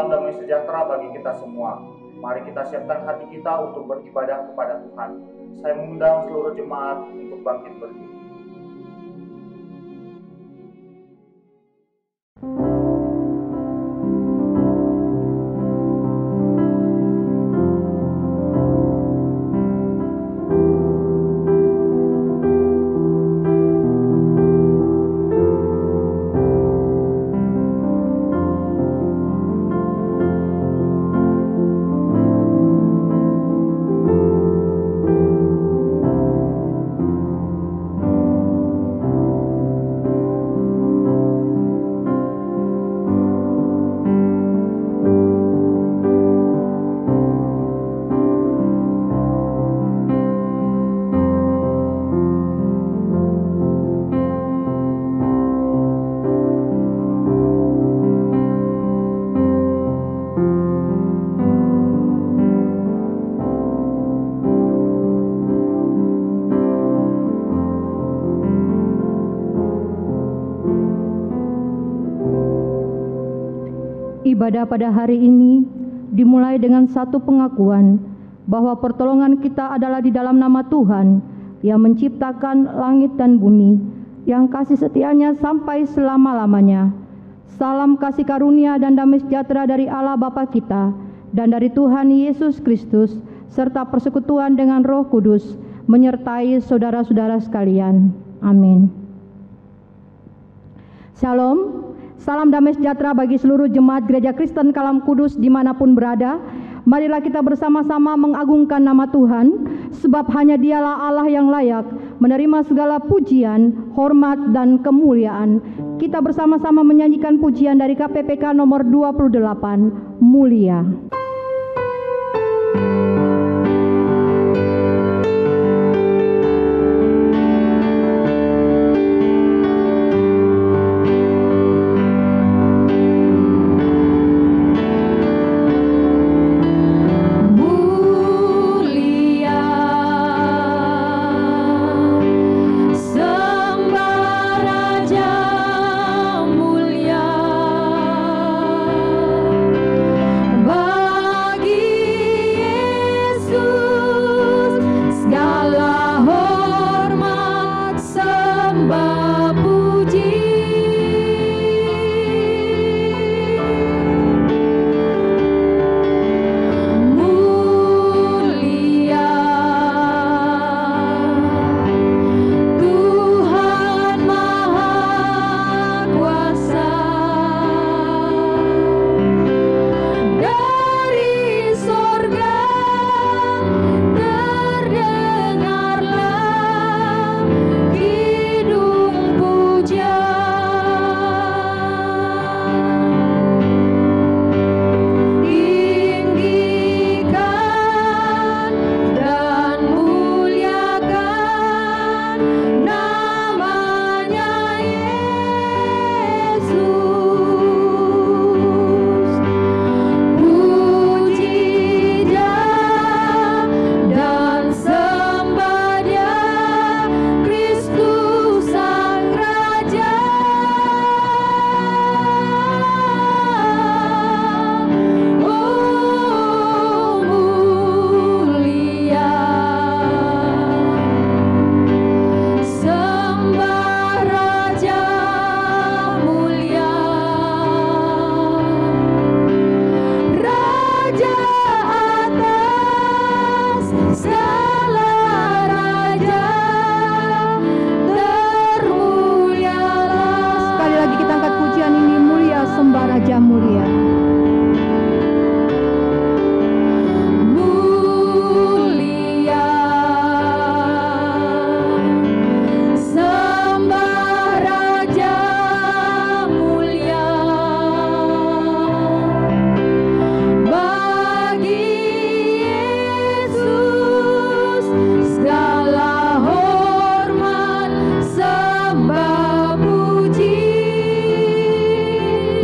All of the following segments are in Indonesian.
Salam damai sejahtera bagi kita semua. Mari kita siapkan hati kita untuk beribadah kepada Tuhan. Saya mengundang seluruh jemaat untuk bangkit berdiri. Ibadah pada hari ini dimulai dengan satu pengakuan bahwa pertolongan kita adalah di dalam nama Tuhan yang menciptakan langit dan bumi, yang kasih setianya sampai selama-lamanya. Salam kasih karunia dan damai sejahtera dari Allah Bapa kita dan dari Tuhan Yesus Kristus, serta persekutuan dengan Roh Kudus menyertai saudara-saudara sekalian. Amin. Shalom. Salam damai sejahtera bagi seluruh jemaat Gereja Kristen Kalam Kudus dimanapun berada. Marilah kita bersama-sama mengagungkan nama Tuhan, sebab hanya Dialah Allah yang layak menerima segala pujian, hormat, dan kemuliaan. Kita bersama-sama menyanyikan pujian dari KPPK nomor 28, Mulia.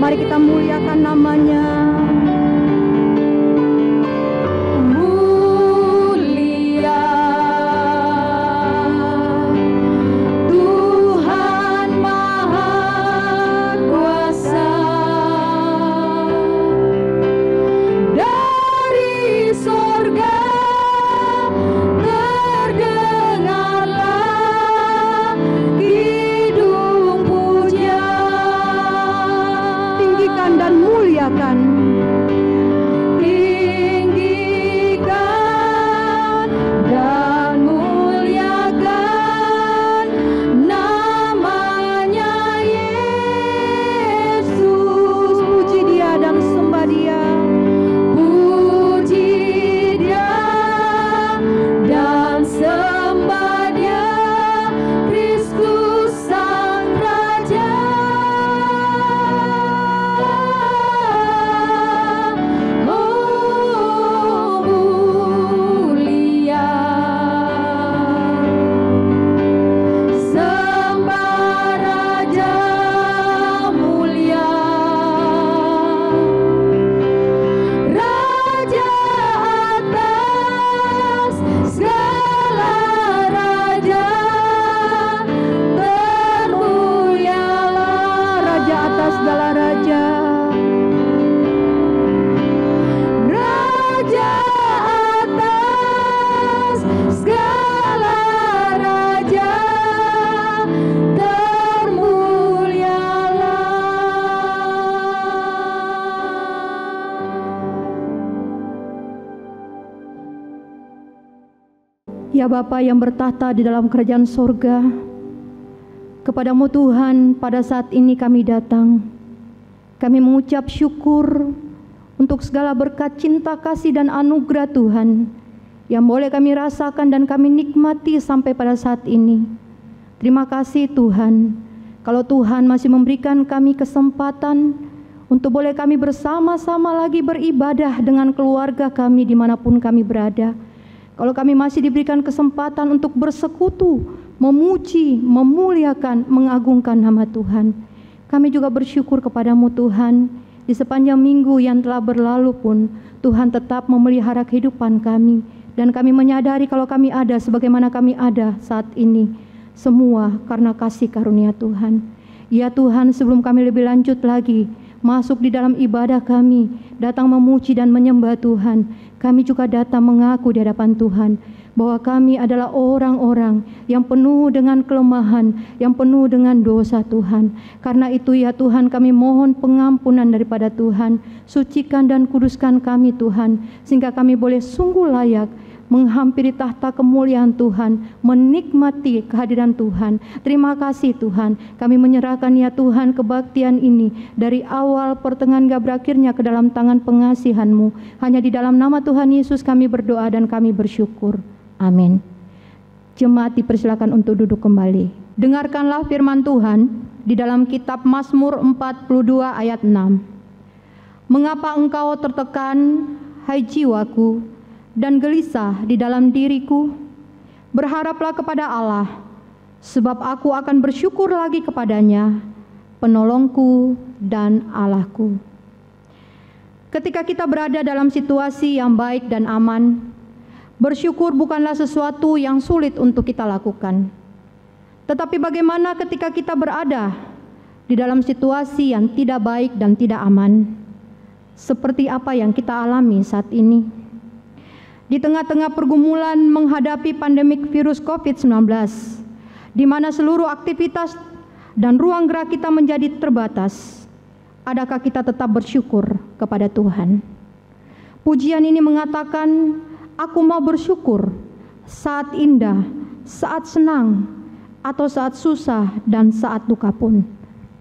Mari kita muliakan namanya. ya Bapa yang bertahta di dalam kerajaan sorga, kepadamu Tuhan pada saat ini kami datang. Kami mengucap syukur untuk segala berkat cinta kasih dan anugerah Tuhan yang boleh kami rasakan dan kami nikmati sampai pada saat ini. Terima kasih Tuhan, kalau Tuhan masih memberikan kami kesempatan untuk boleh kami bersama-sama lagi beribadah dengan keluarga kami dimanapun kami berada. Kalau kami masih diberikan kesempatan untuk bersekutu, memuji, memuliakan, mengagungkan nama Tuhan. Kami juga bersyukur kepadamu Tuhan, di sepanjang minggu yang telah berlalu pun, Tuhan tetap memelihara kehidupan kami. Dan kami menyadari kalau kami ada sebagaimana kami ada saat ini, semua karena kasih karunia Tuhan. Ya Tuhan, sebelum kami lebih lanjut lagi, masuk di dalam ibadah kami, datang memuji dan menyembah Tuhan, kami juga datang mengaku di hadapan Tuhan bahwa kami adalah orang-orang yang penuh dengan kelemahan, yang penuh dengan dosa Tuhan. Karena itu ya Tuhan, kami mohon pengampunan daripada Tuhan. Sucikan dan kuduskan kami Tuhan, sehingga kami boleh sungguh layak menghampiri tahta kemuliaan Tuhan, menikmati kehadiran Tuhan. Terima kasih Tuhan, kami menyerahkan ya Tuhan kebaktian ini dari awal pertengahan hingga berakhirnya ke dalam tangan pengasihan-Mu. Hanya di dalam nama Tuhan Yesus kami berdoa dan kami bersyukur. Amin. Jemaat dipersilakan untuk duduk kembali. Dengarkanlah firman Tuhan di dalam kitab Mazmur 42 ayat 6. Mengapa engkau tertekan, hai jiwaku, dan gelisah di dalam diriku? Berharaplah kepada Allah, sebab aku akan bersyukur lagi kepadanya, penolongku dan Allahku. Ketika kita berada dalam situasi yang baik dan aman, bersyukur bukanlah sesuatu yang sulit untuk kita lakukan. Tetapi bagaimana ketika kita berada di dalam situasi yang tidak baik dan tidak aman, seperti apa yang kita alami saat ini? Di tengah-tengah pergumulan menghadapi pandemik virus COVID-19, di mana seluruh aktivitas dan ruang gerak kita menjadi terbatas, adakah kita tetap bersyukur kepada Tuhan? Pujian ini mengatakan, aku mau bersyukur saat indah, saat senang, atau saat susah dan saat duka pun.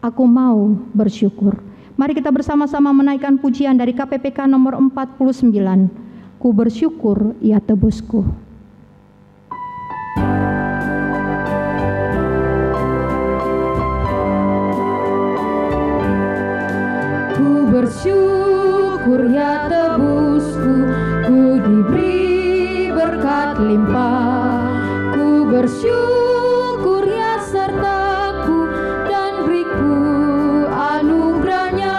Aku mau bersyukur. Mari kita bersama-sama menaikkan pujian dari KPPK nomor 49. Ku bersyukur ya tebusku. Ku bersyukur ya tebusku, ku diberi berkat limpah. Ku bersyukur ya sertaku dan beriku anugerahnya.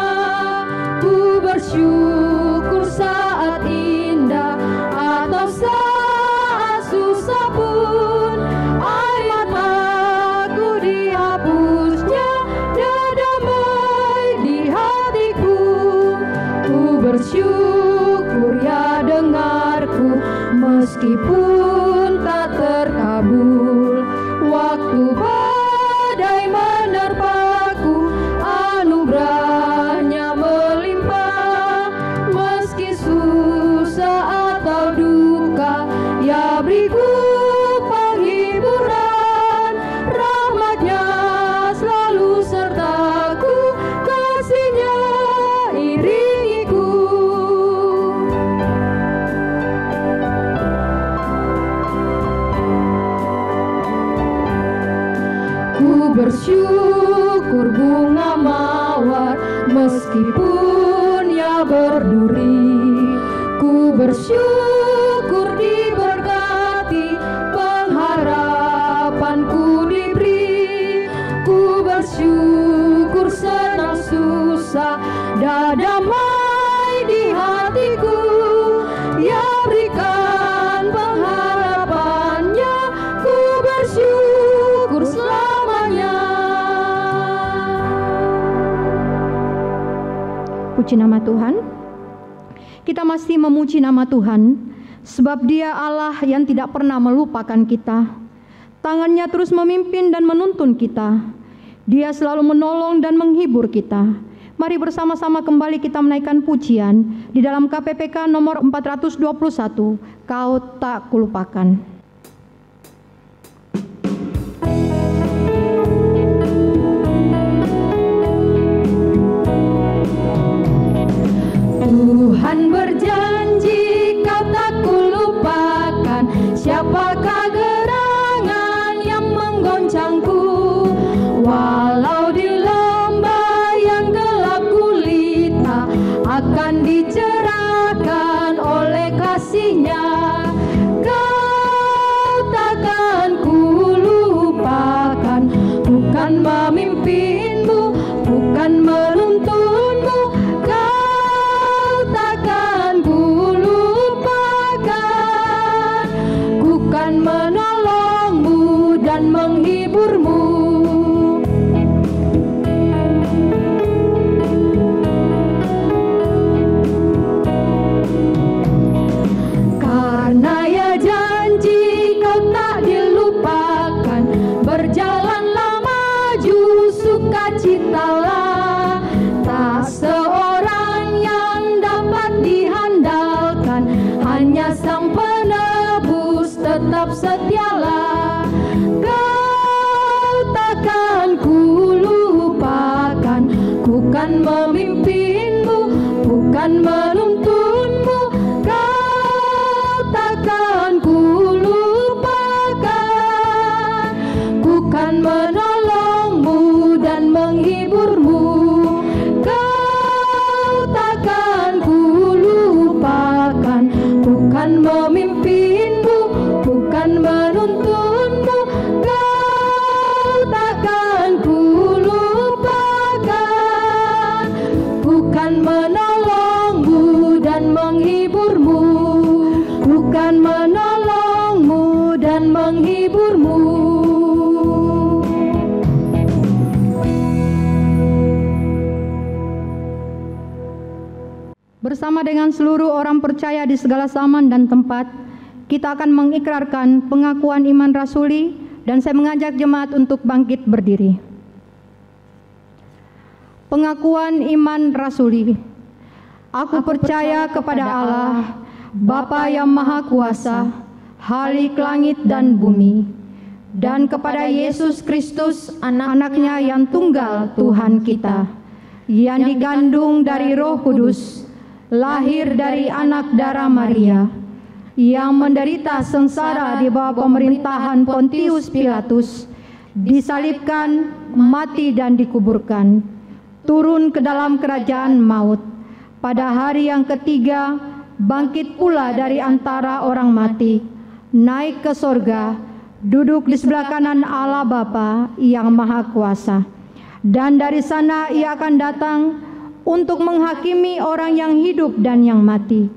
Ku bersyukur saat indah atau saat susah pun, air mataku dihapusnya dan damai di hatiku. Ku bersyukur ya dengarku, meskipun tak terkabul. Waktu badai menerpaku, anugerahnya melimpah. Meski susah atau duka, ya beriku penghiburan. Rahmatnya selalu sertaku, kasihnya iringiku. Ku bersyukur bunga mawar, meskipun ia berduri. Ku bersyukur diberkati, pengharapanku diberi. Ku bersyukur senang susah, dan damai di hatiku. Ya berikan pengharapannya, ku bersyukur selamanya. Puji nama Tuhan. Kita masih memuji nama Tuhan, sebab Dia Allah yang tidak pernah melupakan kita. Tangannya terus memimpin dan menuntun kita. Dia selalu menolong dan menghibur kita. Mari bersama-sama kembali kita menaikkan pujian di dalam KPPK nomor 421, Kau Tak Kulupakan. menggoncangku. Walau di lembah yang gelap gulita akan dicerahkan oleh kasih-Nya. Kau takkan kulupakan, bukan memimpinmu, bukan menuntunmu. Kau takkan kulupakan, bukan menolongmu dan menghiburmu. Karena Ya janji kau tak dilupakan, berjalanlah maju sukacitalah. Tak seorang yang dapat dihandalkan, hanya Sang Penebus tetap setialah. Kau takkan kulupakan, bukan memimpinmu, bukan menuntunmu. Kau takkan kulupakan, bukan menolongmu dan menghiburmu. Kau takkan kulupakan, bukan memimpinmu, bukan menuntunmu. Kau takkan kulupakan, bukan menolongmu dan menghiburmu, bukan menolongmu dan menghiburmu. Bersama dengan seluruh orang percaya di segala zaman dan tempat, kita akan mengikrarkan pengakuan iman rasuli, dan saya mengajak jemaat untuk bangkit berdiri. Pengakuan iman rasuli. Aku percaya kepada Allah, Bapa yang Maha Kuasa, Khalik langit dan bumi, dan kepada Yesus Kristus, Anak-Nya yang tunggal Tuhan kita, yang digandung dari Roh Kudus, lahir dari anak darah Maria, yang menderita sengsara di bawah pemerintahan Pontius Pilatus, disalibkan, mati dan dikuburkan, turun ke dalam kerajaan maut, pada hari yang ketiga bangkit pula dari antara orang mati, naik ke sorga, duduk di sebelah kanan Allah Bapa yang Maha Kuasa, dan dari sana Ia akan datang untuk menghakimi orang yang hidup dan yang mati.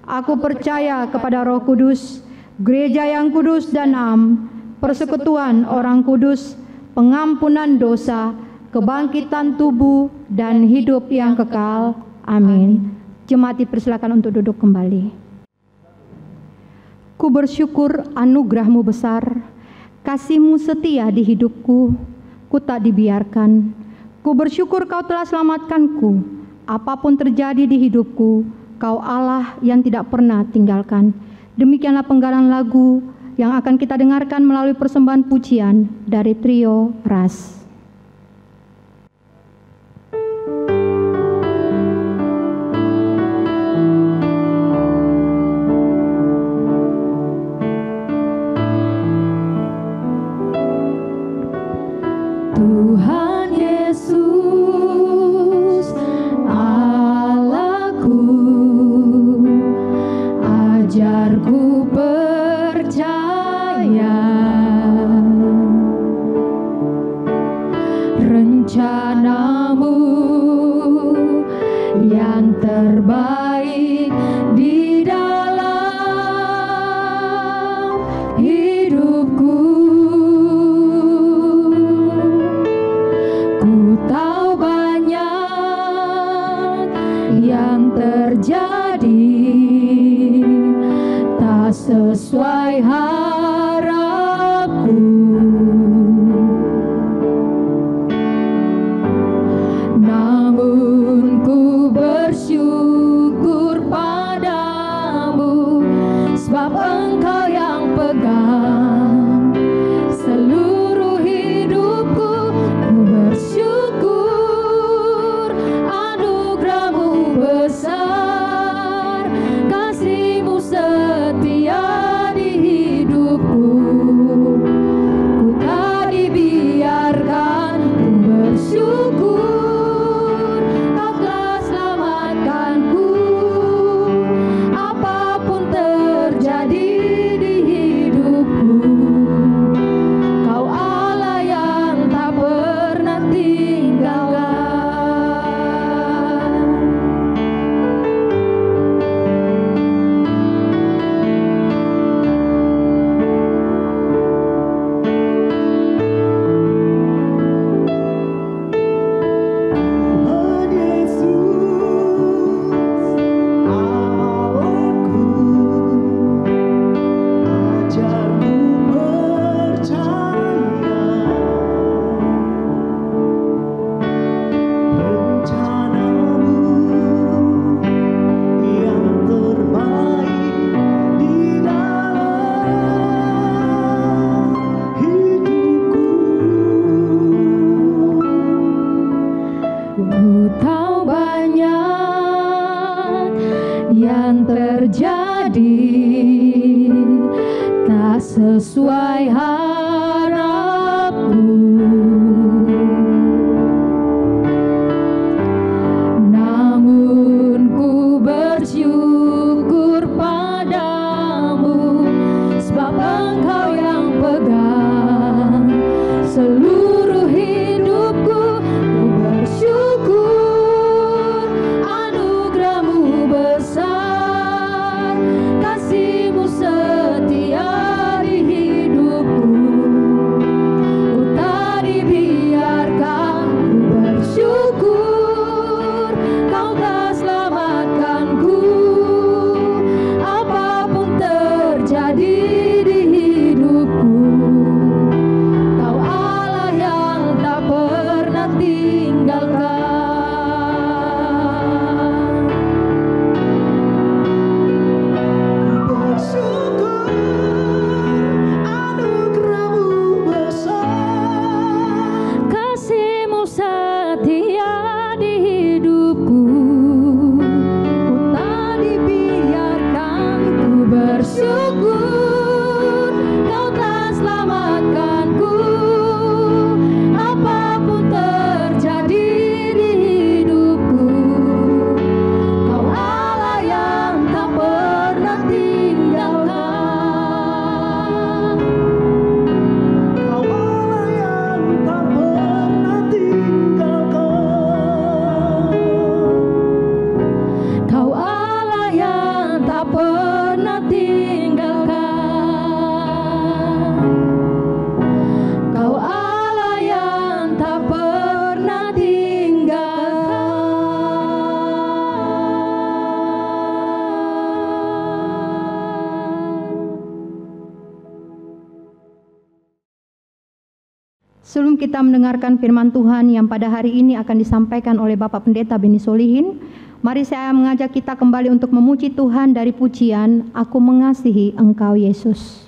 Aku percaya kepada Roh Kudus, gereja yang kudus dan am, persekutuan orang kudus, pengampunan dosa, kebangkitan tubuh, dan hidup yang kekal. Amin. Jemaat dipersilakan untuk duduk kembali. Ku bersyukur anugerah-Mu besar, kasih-Mu setia di hidupku, ku tak dibiarkan. Ku bersyukur Kau telah selamatkanku. Apapun terjadi di hidupku, Kau Allah yang tidak pernah tinggalkan. Demikianlah penggalan lagu yang akan kita dengarkan melalui persembahan pujian dari trio Ras. Tuhan Yesus, Allahku, ajarku percaya rencana-Mu yang terbaik di dalam hidupku. Sebelum kita mendengarkan firman Tuhan yang pada hari ini akan disampaikan oleh Bapak Pendeta Beni Solihin, mari saya mengajak kita kembali untuk memuji Tuhan dari pujian Aku Mengasihi Engkau Yesus.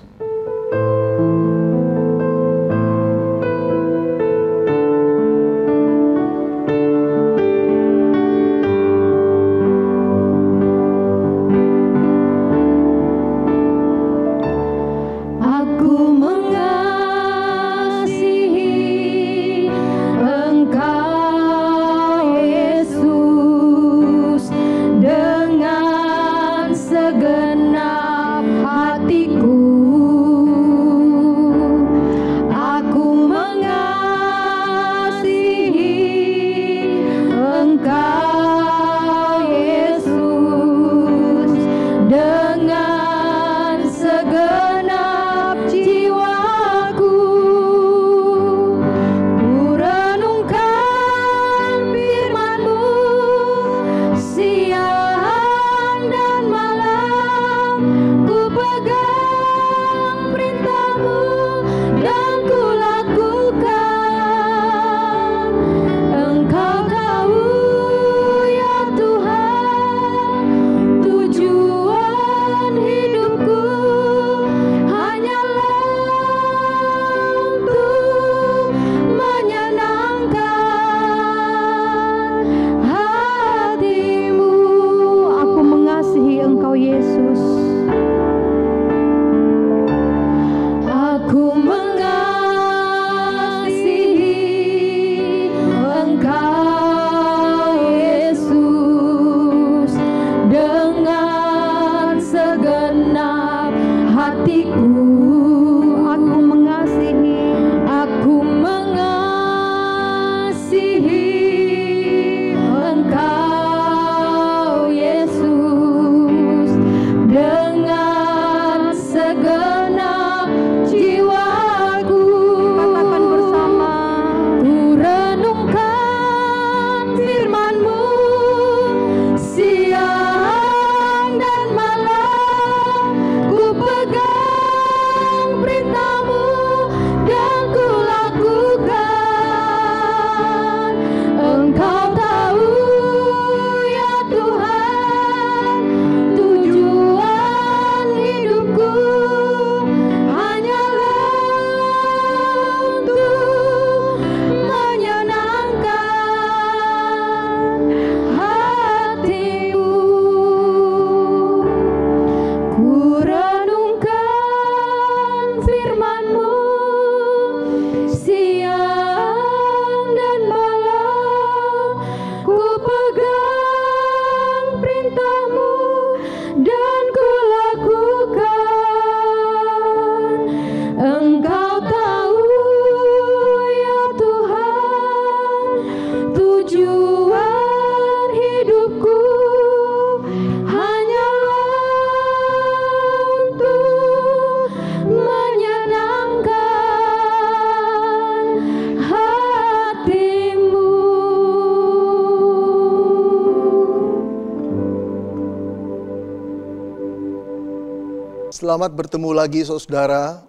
Selamat bertemu lagi saudara.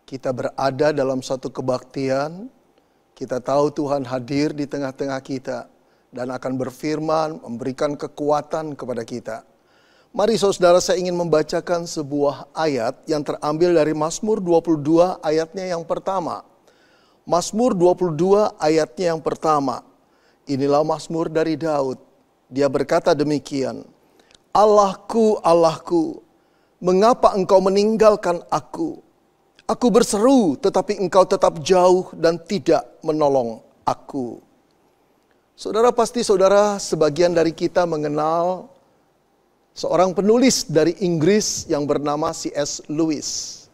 Kita berada dalam satu kebaktian. Kita tahu Tuhan hadir di tengah-tengah kita dan akan berfirman, memberikan kekuatan kepada kita. Mari saudara, saya ingin membacakan sebuah ayat yang terambil dari Mazmur 22 ayatnya yang pertama. Mazmur 22 ayatnya yang pertama. Inilah Mazmur dari Daud. Dia berkata demikian. Allahku, Allahku, mengapa engkau meninggalkan aku? Aku berseru tetapi engkau tetap jauh dan tidak menolong aku. Saudara, pasti saudara sebagian dari kita mengenal seorang penulis dari Inggris yang bernama C.S. Lewis.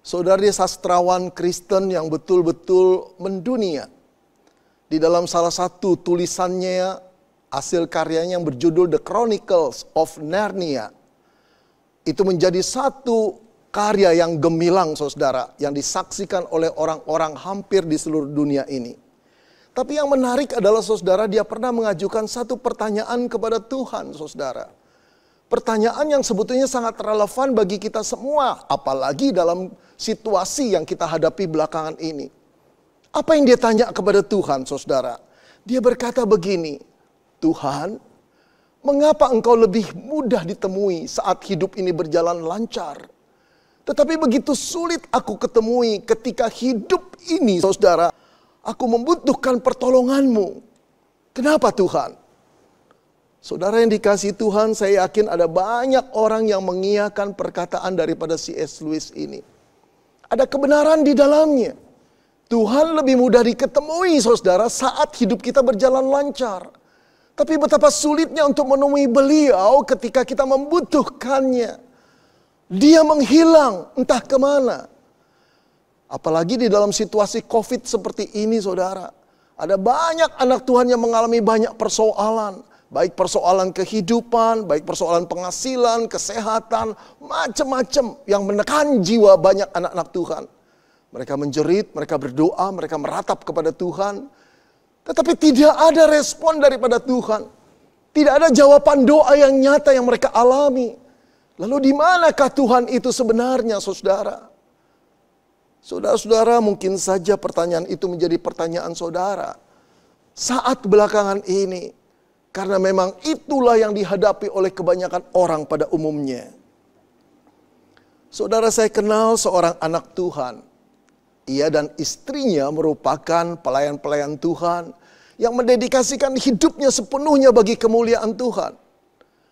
Saudara, dia sastrawan Kristen yang betul-betul mendunia. Di dalam salah satu tulisannya, hasil karyanya yang berjudul The Chronicles of Narnia, itu menjadi satu karya yang gemilang saudara, yang disaksikan oleh orang-orang hampir di seluruh dunia ini. Tapi yang menarik adalah saudara, dia pernah mengajukan satu pertanyaan kepada Tuhan saudara. Pertanyaan yang sebetulnya sangat relevan bagi kita semua, apalagi dalam situasi yang kita hadapi belakangan ini. Apa yang dia tanya kepada Tuhan, saudara? Dia berkata begini, Tuhan, mengapa engkau lebih mudah ditemui saat hidup ini berjalan lancar? Tetapi begitu sulit aku ketemui ketika hidup ini, saudara, aku membutuhkan pertolonganmu. Kenapa Tuhan? Saudara yang dikasihi Tuhan, saya yakin ada banyak orang yang mengiyakan perkataan daripada C.S. Lewis ini. Ada kebenaran di dalamnya. Tuhan lebih mudah diketemui, saudara, saat hidup kita berjalan lancar. Tapi betapa sulitnya untuk menemui beliau ketika kita membutuhkannya. Dia menghilang entah kemana. Apalagi di dalam situasi COVID seperti ini, saudara. Ada banyak anak Tuhan yang mengalami banyak persoalan. Baik persoalan kehidupan, baik persoalan penghasilan, kesehatan, macam-macam yang menekan jiwa banyak anak-anak Tuhan. Mereka menjerit, mereka berdoa, mereka meratap kepada Tuhan. Tetapi tidak ada respon daripada Tuhan. Tidak ada jawaban doa yang nyata yang mereka alami. Lalu di manakah Tuhan itu sebenarnya, saudara? Saudara-saudara, mungkin saja pertanyaan itu menjadi pertanyaan saudara. Saat belakangan ini, karena memang itulah yang dihadapi oleh kebanyakan orang pada umumnya. Saudara, saya kenal seorang anak Tuhan. Ia dan istrinya merupakan pelayan-pelayan Tuhan yang mendedikasikan hidupnya sepenuhnya bagi kemuliaan Tuhan.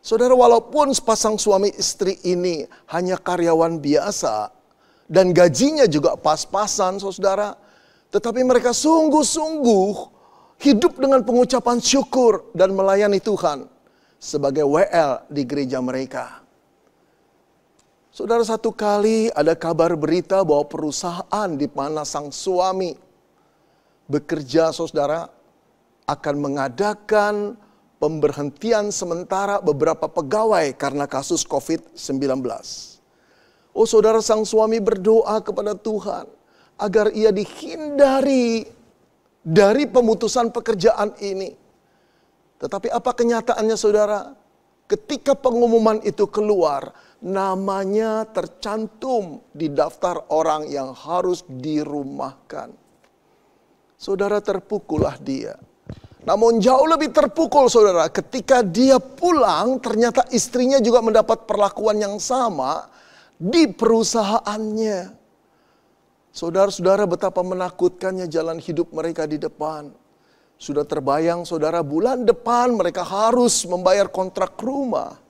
Saudara, walaupun sepasang suami istri ini hanya karyawan biasa dan gajinya juga pas-pasan, saudara, tetapi mereka sungguh-sungguh hidup dengan pengucapan syukur dan melayani Tuhan sebagai WL di gereja mereka. Saudara, satu kali ada kabar berita bahwa perusahaan di mana sang suami bekerja, saudara, akan mengadakan pemberhentian sementara beberapa pegawai karena kasus COVID-19. Oh saudara, sang suami berdoa kepada Tuhan agar ia dihindari dari pemutusan pekerjaan ini. Tetapi apa kenyataannya, saudara? Ketika pengumuman itu keluar, namanya tercantum di daftar orang yang harus dirumahkan. Saudara, terpukullah dia. Namun jauh lebih terpukul, saudara, ketika dia pulang, ternyata istrinya juga mendapat perlakuan yang sama di perusahaannya. Saudara-saudara, betapa menakutkannya jalan hidup mereka di depan. Sudah terbayang, saudara, bulan depan mereka harus membayar kontrak rumah.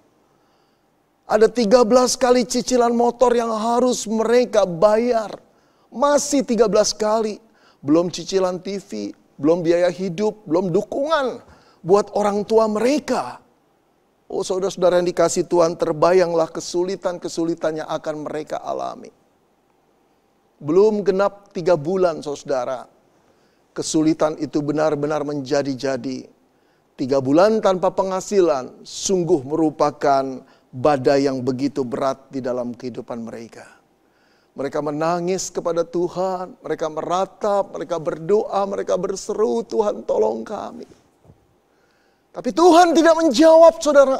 Ada 13 kali cicilan motor yang harus mereka bayar. Masih 13 kali. Belum cicilan TV, belum biaya hidup, belum dukungan buat orang tua mereka. Oh saudara-saudara yang dikasihi Tuhan, terbayanglah kesulitan-kesulitan yang akan mereka alami. Belum genap 3 bulan, saudara. Kesulitan itu benar-benar menjadi-jadi. 3 bulan tanpa penghasilan sungguh merupakan badai yang begitu berat di dalam kehidupan mereka. Mereka menangis kepada Tuhan, mereka meratap, mereka berdoa, mereka berseru, Tuhan tolong kami. Tapi Tuhan tidak menjawab, saudara.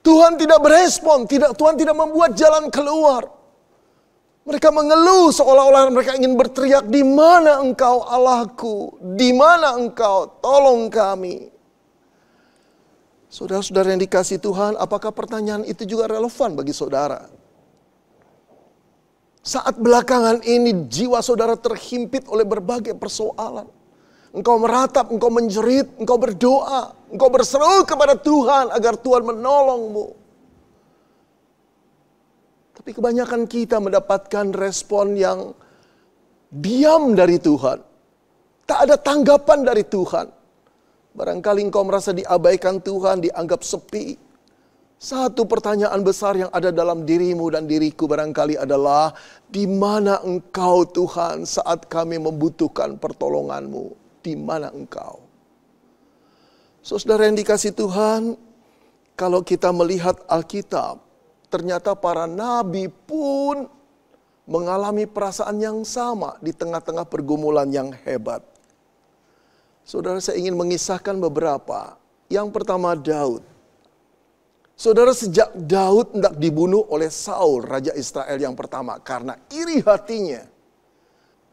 Tuhan tidak berespon, Tuhan tidak membuat jalan keluar. Mereka mengeluh seolah-olah mereka ingin berteriak, di mana engkau Allahku? Di mana engkau? Tolong kami. Saudara-saudara yang dikasihi Tuhan, apakah pertanyaan itu juga relevan bagi saudara? Saat belakangan ini jiwa saudara terhimpit oleh berbagai persoalan. Engkau meratap, engkau menjerit, engkau berdoa, engkau berseru kepada Tuhan agar Tuhan menolongmu. Tapi kebanyakan kita mendapatkan respon yang diam dari Tuhan. Tak ada tanggapan dari Tuhan. Barangkali engkau merasa diabaikan Tuhan, dianggap sepi. Satu pertanyaan besar yang ada dalam dirimu dan diriku barangkali adalah, di mana engkau Tuhan saat kami membutuhkan pertolonganmu? Di mana engkau? Saudara yang dikasihi Tuhan, kalau kita melihat Alkitab, ternyata para nabi pun mengalami perasaan yang sama di tengah-tengah pergumulan yang hebat. Saudara, saya ingin mengisahkan beberapa. Yang pertama, Daud. Saudara, sejak Daud hendak dibunuh oleh Saul, raja Israel yang pertama, karena iri hatinya,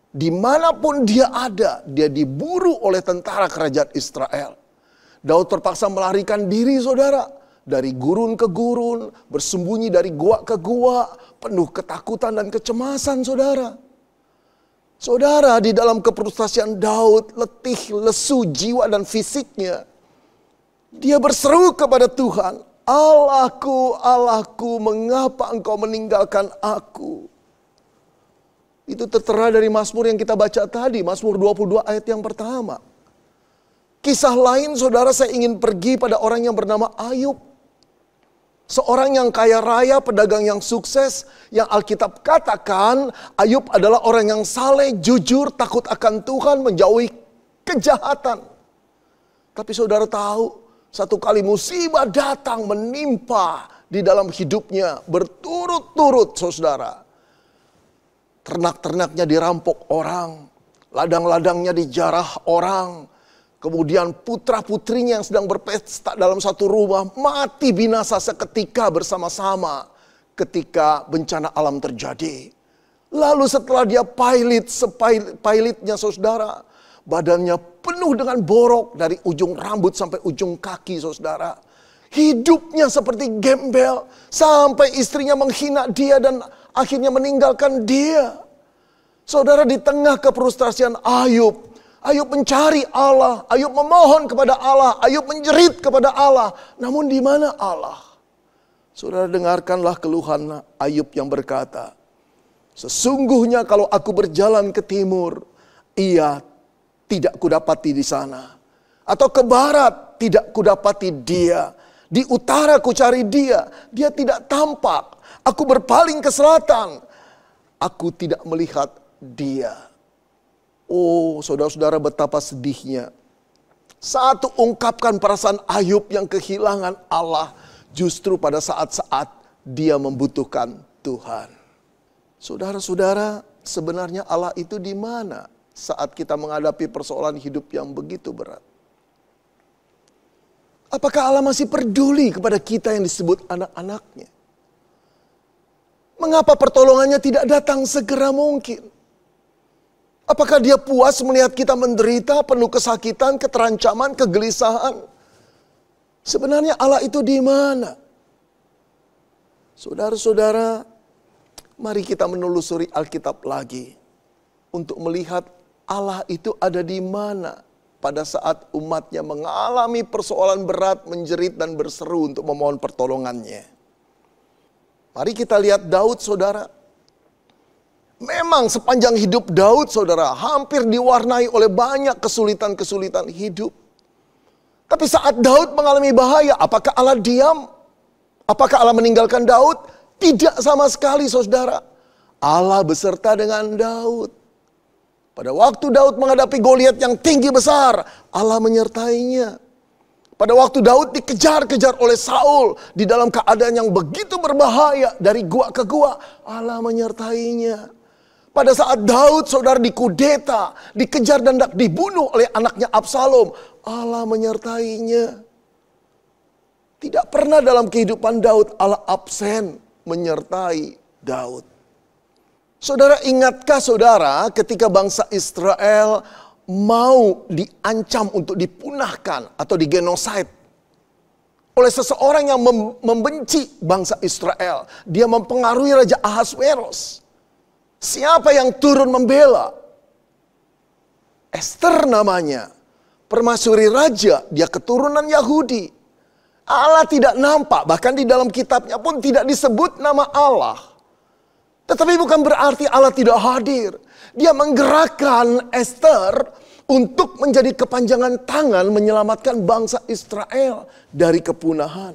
Dimanapun dia ada, dia diburu oleh tentara kerajaan Israel. Daud terpaksa melarikan diri, saudara, dari gurun ke gurun, bersembunyi dari gua ke gua, penuh ketakutan dan kecemasan, saudara. Saudara, di dalam kefrustasian Daud, letih, lesu jiwa dan fisiknya, dia berseru kepada Tuhan, Allahku, Allahku, mengapa engkau meninggalkan aku? Itu tertera dari Mazmur yang kita baca tadi, Mazmur 22 ayat yang pertama. Kisah lain, saudara, saya ingin pergi pada orang yang bernama Ayub. Seorang yang kaya raya, pedagang yang sukses, yang Alkitab katakan Ayub adalah orang yang saleh, jujur, takut akan Tuhan, menjauhi kejahatan. Tapi saudara tahu, satu kali musibah datang menimpa di dalam hidupnya berturut-turut, saudara. Ternak-ternaknya dirampok orang, ladang-ladangnya dijarah orang. Kemudian putra-putrinya yang sedang berpesta dalam satu rumah mati binasa seketika bersama-sama ketika bencana alam terjadi. Lalu setelah dia pilotnya, saudara, badannya penuh dengan borok dari ujung rambut sampai ujung kaki, saudara. Hidupnya seperti gembel sampai istrinya menghina dia dan akhirnya meninggalkan dia. Saudara, di tengah kefrustasian Ayub, Ayub mencari Allah, Ayub memohon kepada Allah, Ayub menjerit kepada Allah. Namun di mana Allah? Saudara, dengarkanlah keluhan Ayub yang berkata, sesungguhnya kalau aku berjalan ke timur, ia tidak kudapati di sana. Atau ke barat, tidak kudapati dia. Di utara ku cari dia, dia tidak tampak. Aku berpaling ke selatan, aku tidak melihat dia. Oh, saudara-saudara, betapa sedihnya. Satu, ungkapkan perasaan Ayub yang kehilangan Allah justru pada saat-saat dia membutuhkan Tuhan. Saudara-saudara, sebenarnya Allah itu di mana saat kita menghadapi persoalan hidup yang begitu berat? Apakah Allah masih peduli kepada kita yang disebut anak-anaknya? Mengapa pertolongannya tidak datang segera mungkin? Apakah dia puas melihat kita menderita, penuh kesakitan, keterancaman, kegelisahan? Sebenarnya Allah itu di mana? Saudara-saudara, mari kita menelusuri Alkitab lagi untuk melihat Allah itu ada di mana pada saat umatnya mengalami persoalan berat, menjerit dan berseru untuk memohon pertolongannya. Mari kita lihat Daud, saudara. Memang sepanjang hidup Daud, saudara, hampir diwarnai oleh banyak kesulitan-kesulitan hidup. Tapi saat Daud mengalami bahaya, apakah Allah diam? Apakah Allah meninggalkan Daud? Tidak sama sekali, saudara. Allah beserta dengan Daud. Pada waktu Daud menghadapi Goliat yang tinggi besar, Allah menyertainya. Pada waktu Daud dikejar-kejar oleh Saul di dalam keadaan yang begitu berbahaya dari gua ke gua, Allah menyertainya. Pada saat Daud, saudara, dikudeta, dikejar dan dibunuh oleh anaknya Absalom, Allah menyertainya. Tidak pernah dalam kehidupan Daud Allah absen menyertai Daud. Saudara, ingatkah saudara ketika bangsa Israel mau diancam untuk dipunahkan atau digenosid oleh seseorang yang membenci bangsa Israel. Dia mempengaruhi Raja Ahasveros. Siapa yang turun membela? Esther namanya. Permaisuri raja, dia keturunan Yahudi. Allah tidak nampak, bahkan di dalam kitabnya pun tidak disebut nama Allah. Tetapi bukan berarti Allah tidak hadir. Dia menggerakkan Esther untuk menjadi kepanjangan tangan menyelamatkan bangsa Israel dari kepunahan.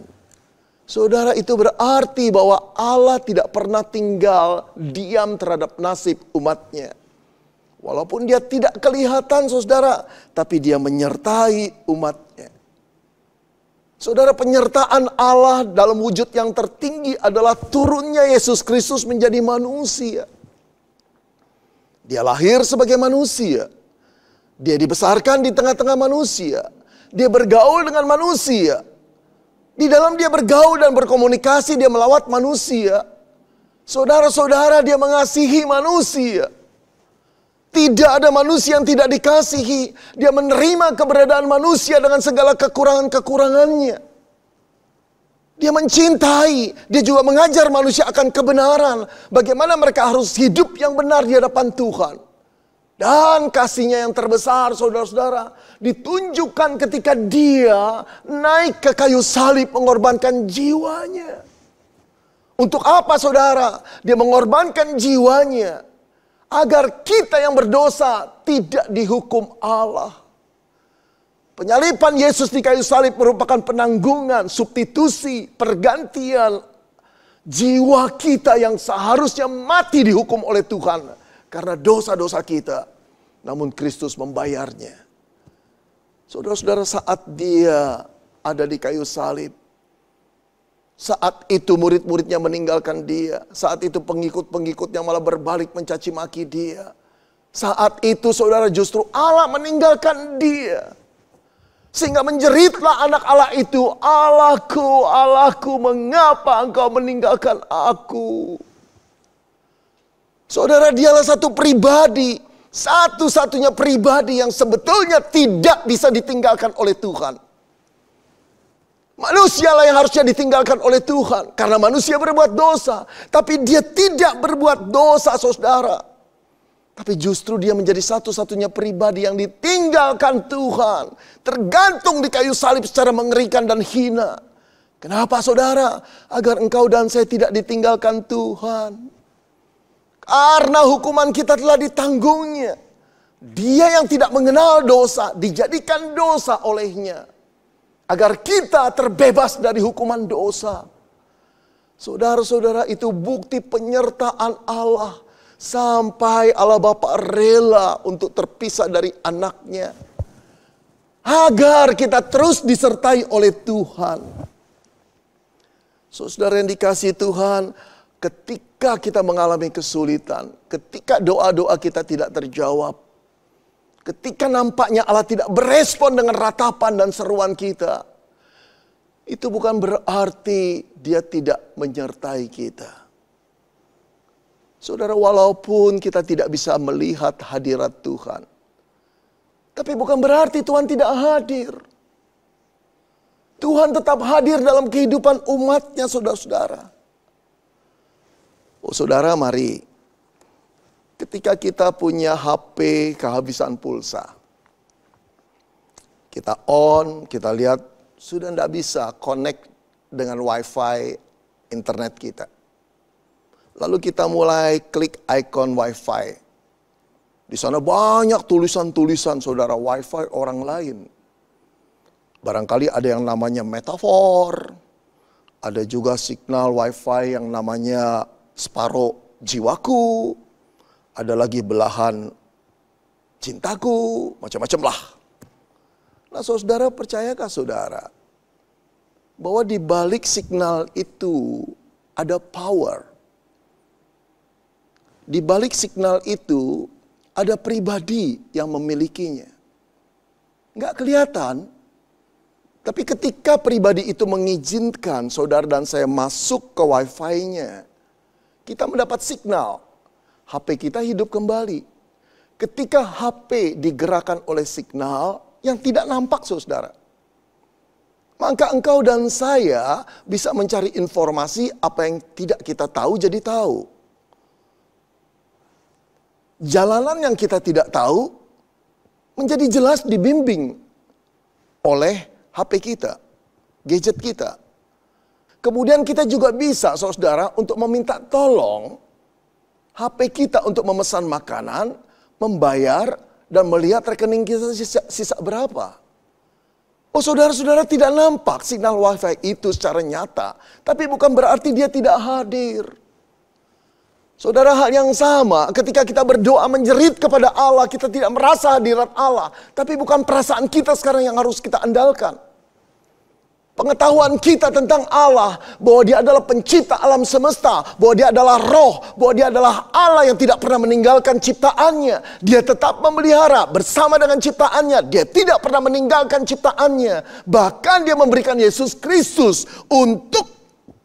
Saudara, itu berarti bahwa Allah tidak pernah tinggal diam terhadap nasib umatnya. Walaupun dia tidak kelihatan, saudara, tapi dia menyertai umatnya. Saudara, penyertaan Allah dalam wujud yang tertinggi adalah turunnya Yesus Kristus menjadi manusia. Dia lahir sebagai manusia. Dia dibesarkan di tengah-tengah manusia. Dia bergaul dengan manusia. Di dalam dia bergaul dan berkomunikasi, dia melawat manusia. Saudara-saudara, dia mengasihi manusia. Tidak ada manusia yang tidak dikasihi. Dia menerima keberadaan manusia dengan segala kekurangan-kekurangannya. Dia mencintai, dia juga mengajar manusia akan kebenaran. Bagaimana mereka harus hidup yang benar di hadapan Tuhan. Dan kasihnya yang terbesar, saudara-saudara, ditunjukkan ketika dia naik ke kayu salib mengorbankan jiwanya. Untuk apa, saudara? Dia mengorbankan jiwanya agar kita yang berdosa tidak dihukum Allah. Penyaliban Yesus di kayu salib merupakan penanggungan, substitusi, pergantian jiwa kita yang seharusnya mati dihukum oleh Tuhan karena dosa-dosa kita. Namun Kristus membayarnya. Saudara-saudara, saat dia ada di kayu salib, saat itu murid-muridnya meninggalkan dia. Saat itu pengikut-pengikutnya malah berbalik mencaci maki dia. Saat itu, saudara, justru Allah meninggalkan dia. Sehingga menjeritlah anak Allah itu, Allahku, Allahku, mengapa engkau meninggalkan aku? Saudara, dialah satu pribadi, satu-satunya pribadi yang sebetulnya tidak bisa ditinggalkan oleh Tuhan. Manusialah yang harusnya ditinggalkan oleh Tuhan. Karena manusia berbuat dosa. Tapi dia tidak berbuat dosa, saudara. Tapi justru dia menjadi satu-satunya pribadi yang ditinggalkan Tuhan. Tergantung di kayu salib secara mengerikan dan hina. Kenapa, saudara? Agar engkau dan saya tidak ditinggalkan Tuhan. Karena hukuman kita telah ditanggungnya. Dia yang tidak mengenal dosa dijadikan dosa olehnya. Agar kita terbebas dari hukuman dosa. Saudara-saudara, itu bukti penyertaan Allah. Sampai Allah Bapa rela untuk terpisah dari anaknya. Agar kita terus disertai oleh Tuhan. Saudara yang dikasihi Tuhan, ketika kita mengalami kesulitan, ketika doa-doa kita tidak terjawab, ketika nampaknya Allah tidak berespon dengan ratapan dan seruan kita, itu bukan berarti dia tidak menyertai kita. Saudara, walaupun kita tidak bisa melihat hadirat Tuhan, tapi bukan berarti Tuhan tidak hadir. Tuhan tetap hadir dalam kehidupan umatnya, saudara-saudara. Oh saudara, mari. Ketika kita punya HP kehabisan pulsa, kita on, kita lihat sudah tidak bisa connect dengan wifi internet kita. Lalu kita mulai klik icon wifi. Di sana banyak tulisan-tulisan, saudara, wifi orang lain. Barangkali ada yang namanya metafor. Ada juga signal wifi yang namanya separuh jiwaku. Ada lagi belahan cintaku, macam-macam lah. Nah, saudara, percayakah saudara bahwa di balik signal itu ada power? Di balik signal itu ada pribadi yang memilikinya. Nggak kelihatan, tapi ketika pribadi itu mengizinkan saudara dan saya masuk ke wifi-nya, kita mendapat signal. HP kita hidup kembali. Ketika HP digerakkan oleh signal yang tidak nampak, saudara, maka engkau dan saya bisa mencari informasi apa yang tidak kita tahu jadi tahu. Jalanan yang kita tidak tahu menjadi jelas dibimbing oleh HP kita, gadget kita. Kemudian kita juga bisa, saudara, untuk meminta tolong HP kita untuk memesan makanan, membayar, dan melihat rekening kita sisa berapa. Oh saudara-saudara, tidak nampak signal wifi itu secara nyata. Tapi bukan berarti dia tidak hadir. Saudara, hal yang sama ketika kita berdoa menjerit kepada Allah, kita tidak merasa hadirat Allah. Tapi bukan perasaan kita sekarang yang harus kita andalkan. Pengetahuan kita tentang Allah, bahwa dia adalah pencipta alam semesta, bahwa dia adalah roh, bahwa dia adalah Allah yang tidak pernah meninggalkan ciptaannya. Dia tetap memelihara bersama dengan ciptaannya, dia tidak pernah meninggalkan ciptaannya. Bahkan dia memberikan Yesus Kristus untuk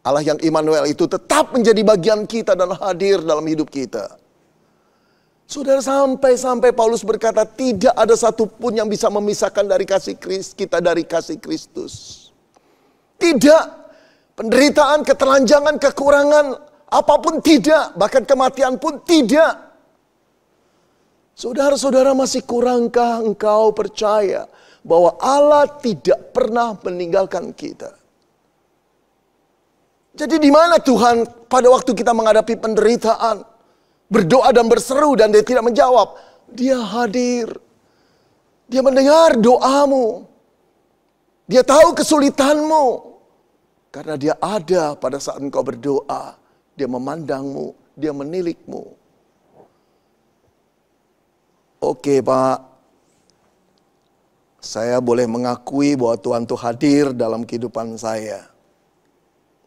Allah yang Immanuel itu tetap menjadi bagian kita dan hadir dalam hidup kita. Saudara, sampai Paulus berkata tidak ada satupun yang bisa memisahkan dari kasih kita dari kasih Kristus. Tidak, penderitaan, ketelanjangan, kekurangan, apapun tidak, bahkan kematian pun tidak. Saudara-saudara, masih kurangkah engkau percaya bahwa Allah tidak pernah meninggalkan kita? Jadi di mana Tuhan pada waktu kita menghadapi penderitaan, berdoa dan berseru dan Dia tidak menjawab? Dia hadir. Dia mendengar doamu. Dia tahu kesulitanmu. Karena Dia ada pada saat engkau berdoa. Dia memandangmu, Dia menilikmu. Oke Pak, saya boleh mengakui bahwa Tuhan itu hadir dalam kehidupan saya.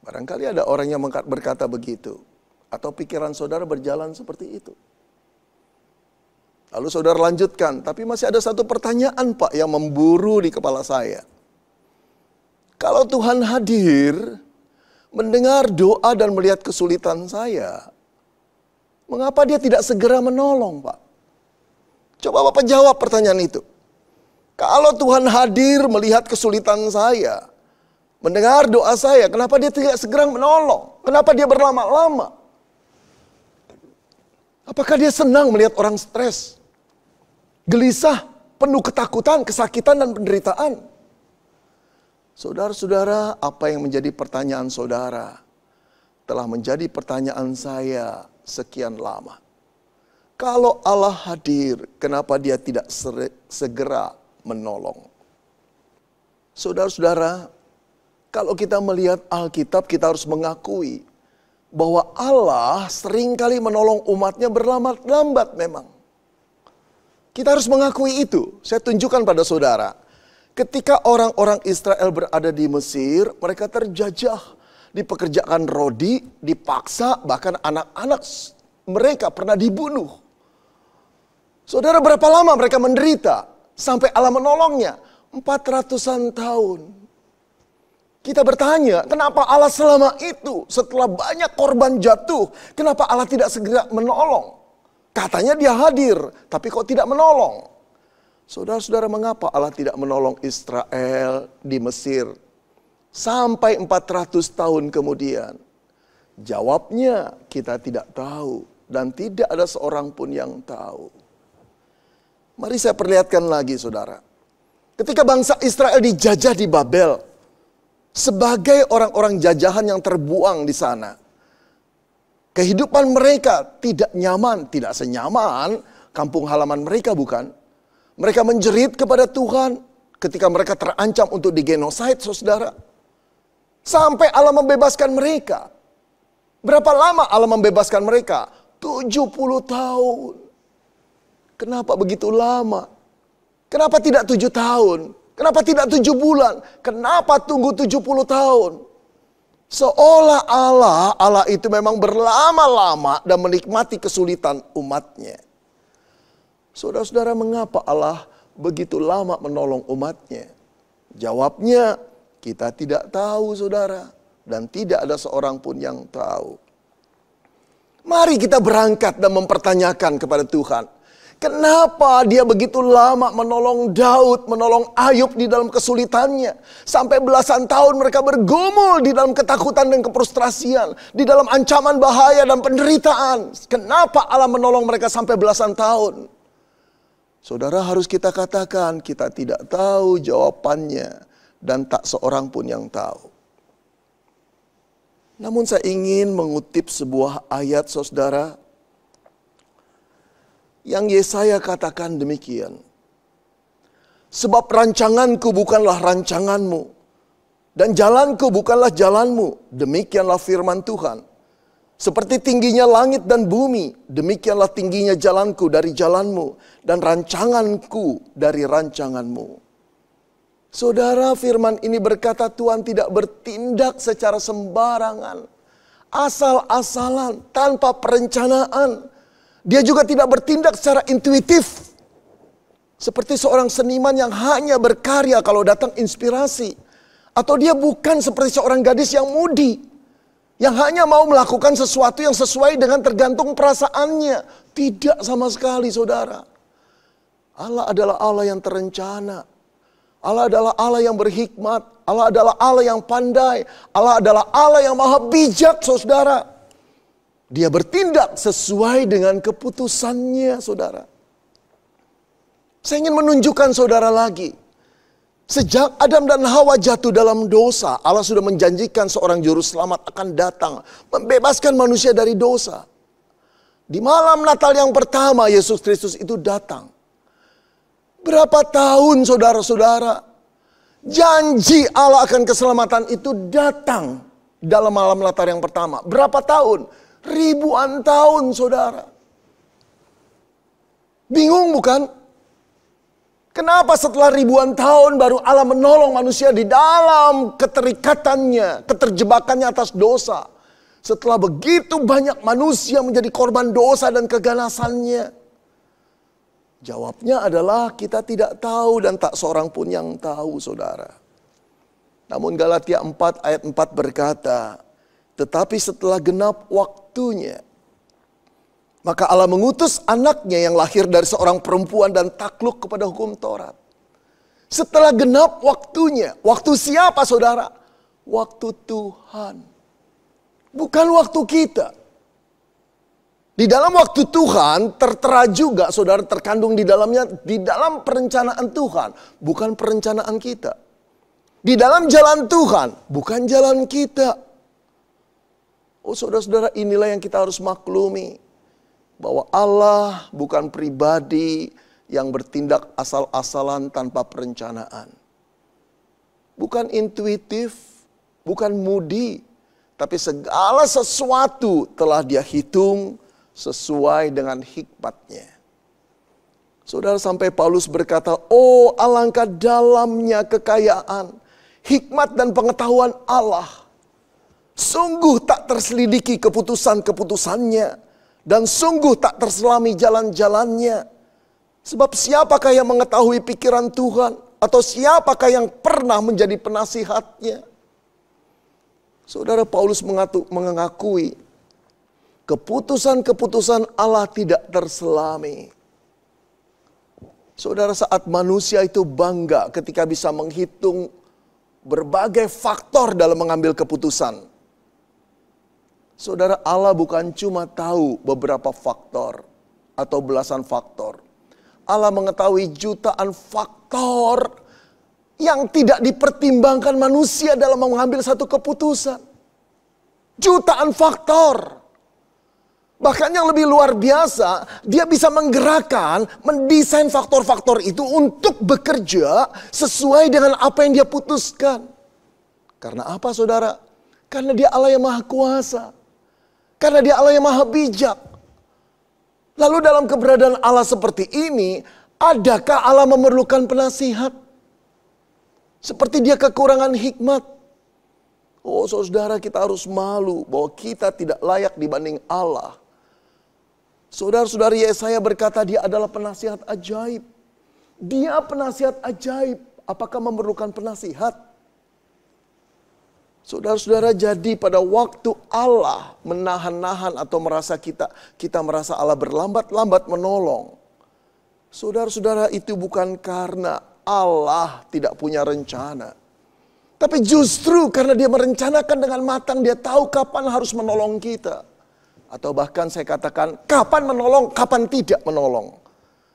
Barangkali ada orang yang berkata begitu. Atau pikiran saudara berjalan seperti itu. Lalu saudara lanjutkan, tapi masih ada satu pertanyaan Pak yang memburu di kepala saya. Kalau Tuhan hadir, mendengar doa dan melihat kesulitan saya, mengapa Dia tidak segera menolong Pak? Coba Bapak jawab pertanyaan itu. Kalau Tuhan hadir melihat kesulitan saya, mendengar doa saya, kenapa Dia tidak segera menolong? Kenapa Dia berlama-lama? Apakah Dia senang melihat orang stres, gelisah, penuh ketakutan, kesakitan, dan penderitaan? Saudara-saudara, apa yang menjadi pertanyaan saudara telah menjadi pertanyaan saya sekian lama. Kalau Allah hadir, kenapa Dia tidak segera menolong? Saudara-saudara, kalau kita melihat Alkitab, kita harus mengakui bahwa Allah seringkali menolong umatnya berlambat-lambat memang. Kita harus mengakui itu. Saya tunjukkan pada saudara. Ketika orang-orang Israel berada di Mesir, mereka terjajah, dipekerjakan rodi, dipaksa, bahkan anak-anak mereka pernah dibunuh. Saudara, berapa lama mereka menderita sampai Allah menolongnya? 400-an tahun. Kita bertanya, kenapa Allah selama itu setelah banyak korban jatuh, kenapa Allah tidak segera menolong? Katanya Dia hadir, tapi kok tidak menolong? Saudara-saudara, mengapa Allah tidak menolong Israel di Mesir sampai 400 tahun kemudian? Jawabnya kita tidak tahu dan tidak ada seorang pun yang tahu. Mari saya perlihatkan lagi saudara. Ketika bangsa Israel dijajah di Babel, sebagai orang-orang jajahan yang terbuang di sana, kehidupan mereka tidak nyaman, tidak senyaman kampung halaman mereka bukan. Mereka menjerit kepada Tuhan ketika mereka terancam untuk digenosid, saudara. Sampai Allah membebaskan mereka. Berapa lama Allah membebaskan mereka? 70 tahun. Kenapa begitu lama? Kenapa tidak 7 tahun? Kenapa tidak 7 bulan? Kenapa tunggu 70 tahun? Seolah Allah itu memang berlama-lama dan menikmati kesulitan umatnya. Saudara-saudara, mengapa Allah begitu lama menolong umatnya? Jawabnya, kita tidak tahu saudara. Dan tidak ada seorang pun yang tahu. Mari kita berangkat dan mempertanyakan kepada Tuhan. Kenapa Dia begitu lama menolong Daud, menolong Ayub di dalam kesulitannya. Sampai belasan tahun mereka bergumul di dalam ketakutan dan kefrustrasian. Di dalam ancaman bahaya dan penderitaan. Kenapa Allah menolong mereka sampai belasan tahun? Saudara, harus kita katakan kita tidak tahu jawabannya. Dan tak seorang pun yang tahu. Namun saya ingin mengutip sebuah ayat saudara. Yang Yesaya katakan demikian. Sebab rancanganku bukanlah rancanganmu. Dan jalanku bukanlah jalanmu. Demikianlah firman Tuhan. Seperti tingginya langit dan bumi, demikianlah tingginya jalanku dari jalanmu. Dan rancanganku dari rancanganmu. Saudara, firman ini berkata Tuhan tidak bertindak secara sembarangan. Asal-asalan, tanpa perencanaan. Dia juga tidak bertindak secara intuitif. Seperti seorang seniman yang hanya berkarya kalau datang inspirasi. Atau dia bukan seperti seorang gadis yang mudi. Yang hanya mau melakukan sesuatu yang sesuai dengan tergantung perasaannya. Tidak sama sekali, saudara. Allah adalah Allah yang terencana. Allah adalah Allah yang berhikmat. Allah adalah Allah yang pandai. Allah adalah Allah yang maha bijak, saudara. Dia bertindak sesuai dengan keputusannya, saudara. Saya ingin menunjukkan saudara lagi. Sejak Adam dan Hawa jatuh dalam dosa, Allah sudah menjanjikan seorang juru selamat akan datang. Membebaskan manusia dari dosa. Di malam Natal yang pertama, Yesus Kristus itu datang. Berapa tahun saudara-saudara, janji Allah akan keselamatan itu datang dalam malam Natal yang pertama. Berapa tahun? Ribuan tahun, saudara. Bingung bukan? Kenapa setelah ribuan tahun baru Allah menolong manusia di dalam keterikatannya, keterjebakannya atas dosa. Setelah begitu banyak manusia menjadi korban dosa dan keganasannya. Jawabnya adalah kita tidak tahu dan tak seorang pun yang tahu, saudara. Namun Galatia 4 ayat 4 berkata, tetapi setelah genap waktunya, maka Allah mengutus anaknya yang lahir dari seorang perempuan dan takluk kepada hukum Taurat. Setelah genap waktunya, waktu siapa, saudara? Waktu Tuhan. Bukan waktu kita. Di dalam waktu Tuhan tertera juga, saudara, terkandung di dalamnya, di dalam perencanaan Tuhan, bukan perencanaan kita. Di dalam jalan Tuhan, bukan jalan kita. Oh saudara-saudara, inilah yang kita harus maklumi. Bahwa Allah bukan pribadi yang bertindak asal-asalan tanpa perencanaan. Bukan intuitif, bukan mudi, tapi segala sesuatu telah Dia hitung sesuai dengan hikmatnya. Saudara, sampai Paulus berkata, oh alangkah dalamnya kekayaan, hikmat dan pengetahuan Allah. Sungguh tak terselidiki keputusan-keputusannya. Dan sungguh tak terselami jalan-jalannya. Sebab siapakah yang mengetahui pikiran Tuhan? Atau siapakah yang pernah menjadi penasihatnya? Saudara, Paulus mengakui keputusan-keputusan Allah tidak terselami. Saudara, saat manusia itu bangga ketika bisa menghitung berbagai faktor dalam mengambil keputusan. Saudara, Allah bukan cuma tahu beberapa faktor atau belasan faktor. Allah mengetahui jutaan faktor yang tidak dipertimbangkan manusia dalam mengambil satu keputusan. Jutaan faktor. Bahkan yang lebih luar biasa, dia bisa menggerakkan, mendesain faktor-faktor itu untuk bekerja sesuai dengan apa yang dia putuskan. Karena apa, saudara? Karena Dia Allah yang Maha Kuasa. Karena Dia Allah yang Maha Bijak. Lalu dalam keberadaan Allah seperti ini, adakah Allah memerlukan penasihat? Seperti Dia kekurangan hikmat. Oh saudara, kita harus malu bahwa kita tidak layak dibanding Allah. Saudara-saudari, Yesaya berkata Dia adalah penasihat ajaib. Dia penasihat ajaib. Apakah memerlukan penasihat? Saudara-saudara, jadi pada waktu Allah menahan-nahan atau merasa kita merasa Allah berlambat-lambat menolong. Saudara-saudara, itu bukan karena Allah tidak punya rencana. Tapi justru karena Dia merencanakan dengan matang, Dia tahu kapan harus menolong kita. Atau bahkan saya katakan, kapan menolong, kapan tidak menolong.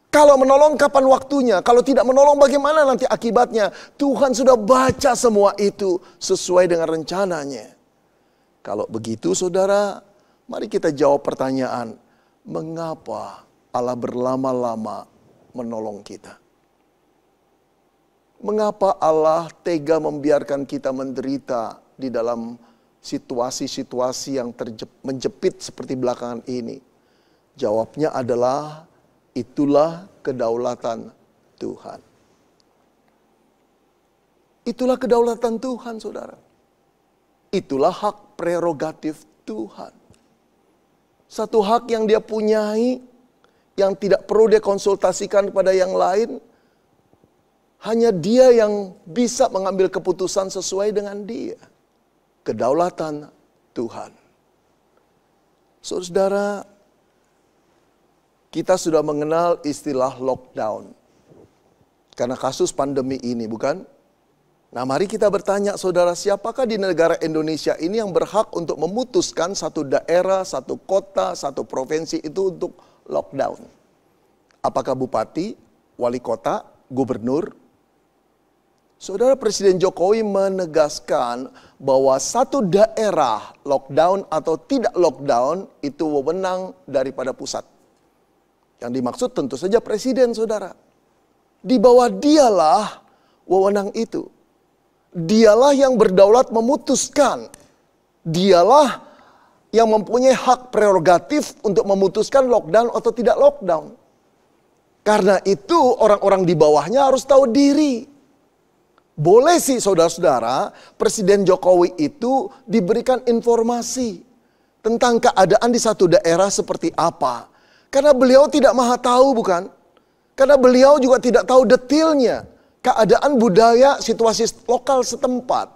Kalau menolong, kapan waktunya. Kalau tidak menolong, bagaimana nanti akibatnya. Tuhan sudah baca semua itu sesuai dengan rencananya. Kalau begitu, saudara, mari kita jawab pertanyaan. Mengapa Allah berlama-lama menolong kita? Mengapa Allah tega membiarkan kita menderita di dalam situasi-situasi yang menjepit seperti belakangan ini? Jawabnya adalah, itulah kedaulatan Tuhan. Itulah kedaulatan Tuhan, saudara. Itulah hak prerogatif Tuhan. Satu hak yang Dia punyai, yang tidak perlu Dia konsultasikan kepada yang lain. Hanya Dia yang bisa mengambil keputusan sesuai dengan Dia. Kedaulatan Tuhan. Saudara, kita sudah mengenal istilah lockdown karena kasus pandemi ini, bukan? Nah, mari kita bertanya, saudara, siapakah di negara Indonesia ini yang berhak untuk memutuskan satu daerah, satu kota, satu provinsi itu untuk lockdown? Apakah bupati, wali kota, gubernur? Saudara, Presiden Jokowi menegaskan bahwa satu daerah lockdown atau tidak lockdown itu wewenang daripada pusat. Yang dimaksud tentu saja Presiden, saudara. Di bawah dialah wewenang itu. Dialah yang berdaulat memutuskan. Dialah yang mempunyai hak prerogatif untuk memutuskan lockdown atau tidak lockdown. Karena itu orang-orang di bawahnya harus tahu diri. Boleh sih saudara-saudara, Presiden Jokowi itu diberikan informasi tentang keadaan di satu daerah seperti apa. Karena beliau tidak maha tahu, bukan? Karena beliau juga tidak tahu detailnya keadaan budaya situasi lokal setempat.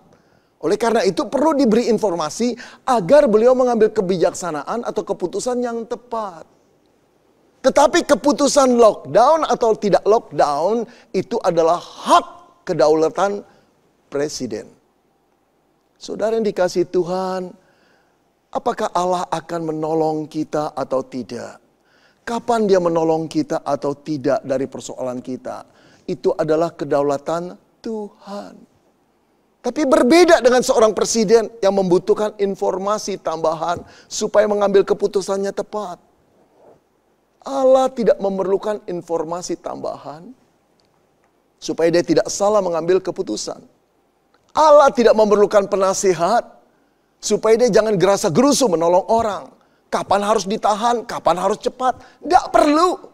Oleh karena itu perlu diberi informasi agar beliau mengambil kebijaksanaan atau keputusan yang tepat. Tetapi keputusan lockdown atau tidak lockdown itu adalah hak kedaulatan Presiden. Saudara yang dikasihi Tuhan, apakah Allah akan menolong kita atau tidak? Kapan Dia menolong kita atau tidak dari persoalan kita? Itu adalah kedaulatan Tuhan. Tapi berbeda dengan seorang presiden yang membutuhkan informasi tambahan supaya mengambil keputusannya tepat. Allah tidak memerlukan informasi tambahan supaya dia tidak salah mengambil keputusan. Allah tidak memerlukan penasihat supaya dia jangan gerasa gerusu menolong orang. Kapan harus ditahan, kapan harus cepat. Tidak perlu.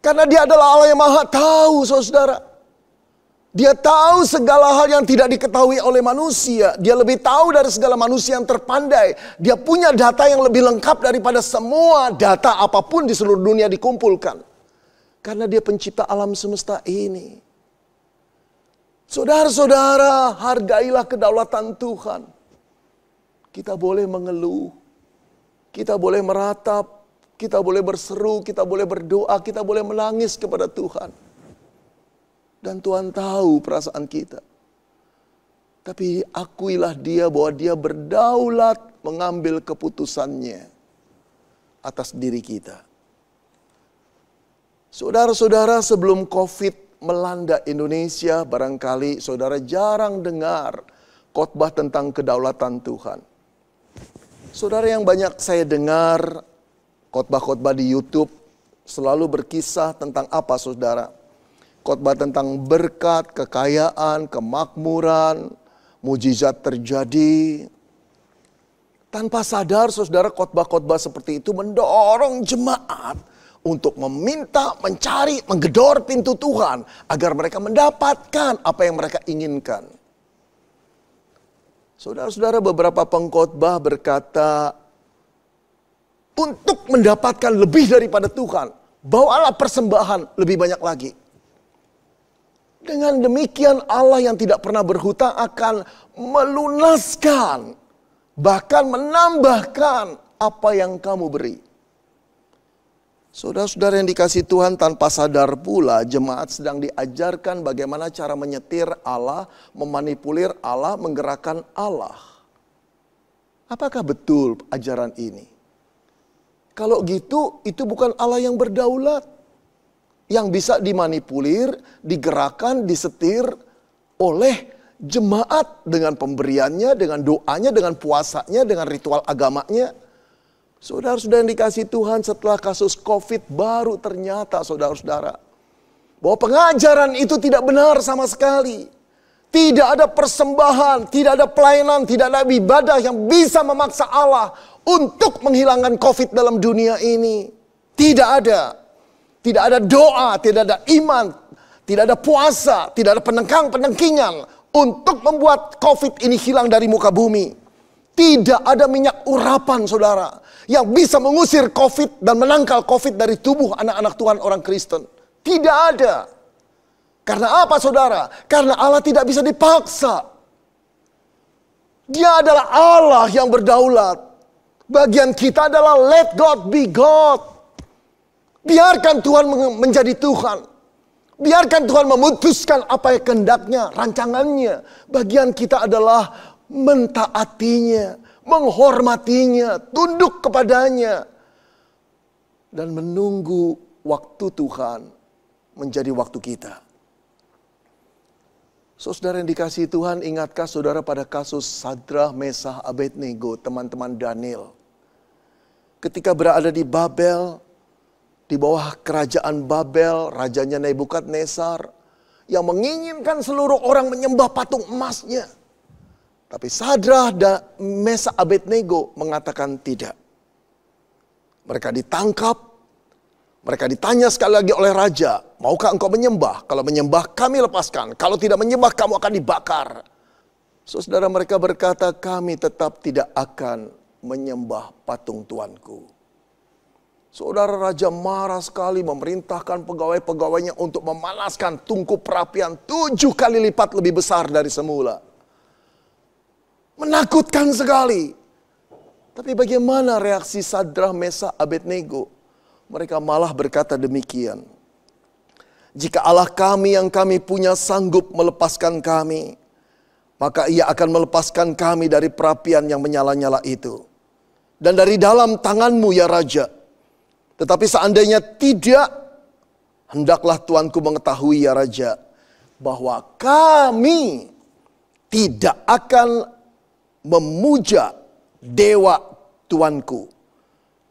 Karena Dia adalah Allah yang maha tahu, saudara. Dia tahu segala hal yang tidak diketahui oleh manusia. Dia lebih tahu dari segala manusia yang terpandai. Dia punya data yang lebih lengkap daripada semua data apapun di seluruh dunia dikumpulkan. Karena Dia pencipta alam semesta ini. Saudara-saudara, hargailah kedaulatan Tuhan. Kita boleh mengeluh. Kita boleh meratap, kita boleh berseru, kita boleh berdoa, kita boleh menangis kepada Tuhan. Dan Tuhan tahu perasaan kita. Tapi akuilah Dia bahwa Dia berdaulat mengambil keputusannya atas diri kita. Saudara-saudara, sebelum COVID melanda Indonesia, barangkali saudara jarang dengar khotbah tentang kedaulatan Tuhan. Saudara, yang banyak saya dengar khotbah-khotbah di YouTube selalu berkisah tentang apa, saudara? Khotbah tentang berkat, kekayaan, kemakmuran, mujizat terjadi. Tanpa sadar, saudara, khotbah-khotbah seperti itu mendorong jemaat untuk meminta, mencari, menggedor pintu Tuhan agar mereka mendapatkan apa yang mereka inginkan. Saudara-saudara, beberapa pengkhotbah berkata, untuk mendapatkan lebih daripada Tuhan, bawalah persembahan lebih banyak lagi. Dengan demikian Allah yang tidak pernah berhutang akan melunaskan, bahkan menambahkan apa yang kamu beri. Saudara-saudara yang dikasihi Tuhan, tanpa sadar pula jemaat sedang diajarkan bagaimana cara menyetir Allah, memanipulir Allah, menggerakkan Allah. Apakah betul ajaran ini? Kalau gitu, itu bukan Allah yang berdaulat. Yang bisa dimanipulir, digerakkan, disetir oleh jemaat dengan pemberiannya, dengan doanya, dengan puasanya, dengan ritual agamanya. Saudara-saudara yang dikasihi Tuhan, setelah kasus COVID baru ternyata, saudara-saudara, bahwa pengajaran itu tidak benar sama sekali. Tidak ada persembahan, tidak ada pelayanan, tidak ada ibadah yang bisa memaksa Allah untuk menghilangkan COVID dalam dunia ini. Tidak ada. Tidak ada doa, tidak ada iman, tidak ada puasa, tidak ada penengkang-penengkingan untuk membuat COVID ini hilang dari muka bumi. Tidak ada minyak urapan, saudara, yang bisa mengusir COVID dan menangkal COVID dari tubuh anak-anak Tuhan orang Kristen. Tidak ada. Karena apa, saudara? Karena Allah tidak bisa dipaksa. Dia adalah Allah yang berdaulat. Bagian kita adalah let God be God. Biarkan Tuhan menjadi Tuhan. Biarkan Tuhan memutuskan apa yang kehendaknya, rancangannya. Bagian kita adalah mentaatinya, menghormatinya, tunduk kepadanya. Dan menunggu waktu Tuhan menjadi waktu kita. Saudara yang dikasihi Tuhan, ingatkah saudara pada kasus Sadrah, Mesah, Abednego, teman-teman Daniel? Ketika berada di Babel, di bawah kerajaan Babel, rajanya Nebukadnezar, yang menginginkan seluruh orang menyembah patung emasnya. Tapi Sadrah dan Mesah, Abednego mengatakan tidak. Mereka ditangkap, mereka ditanya sekali lagi oleh raja, maukah engkau menyembah? Kalau menyembah kami lepaskan, kalau tidak menyembah kamu akan dibakar. Saudara, mereka berkata, kami tetap tidak akan menyembah patung Tuanku. Saudara, raja marah sekali, memerintahkan pegawai-pegawainya untuk memanaskan tungku perapian 7 kali lipat lebih besar dari semula. Menakutkan sekali. Tapi bagaimana reaksi Sadrah, Mesah, Abednego? Mereka malah berkata demikian. Jika Allah kami yang kami punya sanggup melepaskan kami, maka ia akan melepaskan kami dari perapian yang menyala-nyala itu. Dan dari dalam tanganmu ya Raja. Tetapi seandainya tidak, hendaklah Tuanku mengetahui ya Raja, bahwa kami tidak akan memuja dewa Tuanku.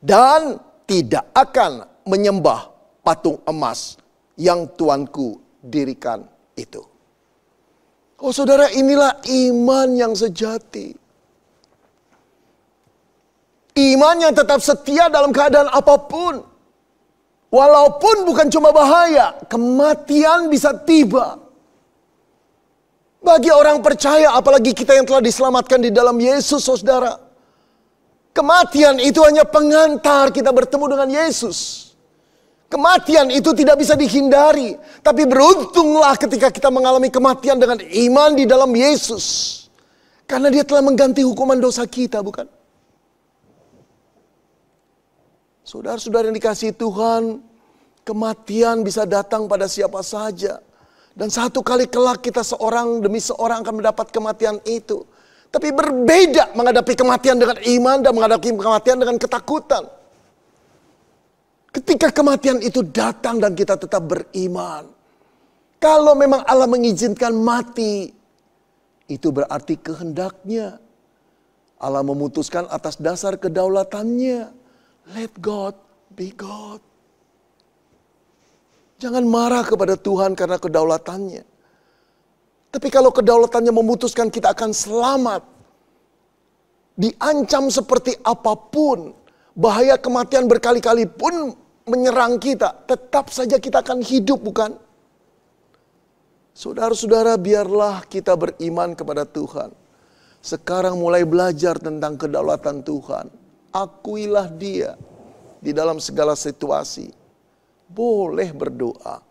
Dan tidak akan menyembah patung emas yang Tuanku dirikan itu. Oh saudara, inilah iman yang sejati. Iman yang tetap setia dalam keadaan apapun. Walaupun bukan cuma bahaya, kematian bisa tiba. Bagi orang percaya, apalagi kita yang telah diselamatkan di dalam Yesus, saudara. Kematian itu hanya pengantar kita bertemu dengan Yesus. Kematian itu tidak bisa dihindari. Tapi beruntunglah ketika kita mengalami kematian dengan iman di dalam Yesus. Karena dia telah mengganti hukuman dosa kita, bukan? Saudara-saudara yang dikasihi Tuhan, kematian bisa datang pada siapa saja. Dan satu kali kelak kita seorang demi seorang akan mendapat kematian itu. Tapi berbeda menghadapi kematian dengan iman dan menghadapi kematian dengan ketakutan. Ketika kematian itu datang dan kita tetap beriman. Kalau memang Allah mengizinkan mati, itu berarti kehendaknya. Allah memutuskan atas dasar kedaulatannya. Let God be God. Jangan marah kepada Tuhan karena kedaulatannya. Tapi kalau kedaulatannya memutuskan kita akan selamat, diancam seperti apapun, bahaya kematian berkali-kali pun menyerang kita, tetap saja kita akan hidup, bukan? Saudara-saudara, biarlah kita beriman kepada Tuhan. Sekarang mulai belajar tentang kedaulatan Tuhan. Akuilah dia di dalam segala situasi. Boleh berdoa,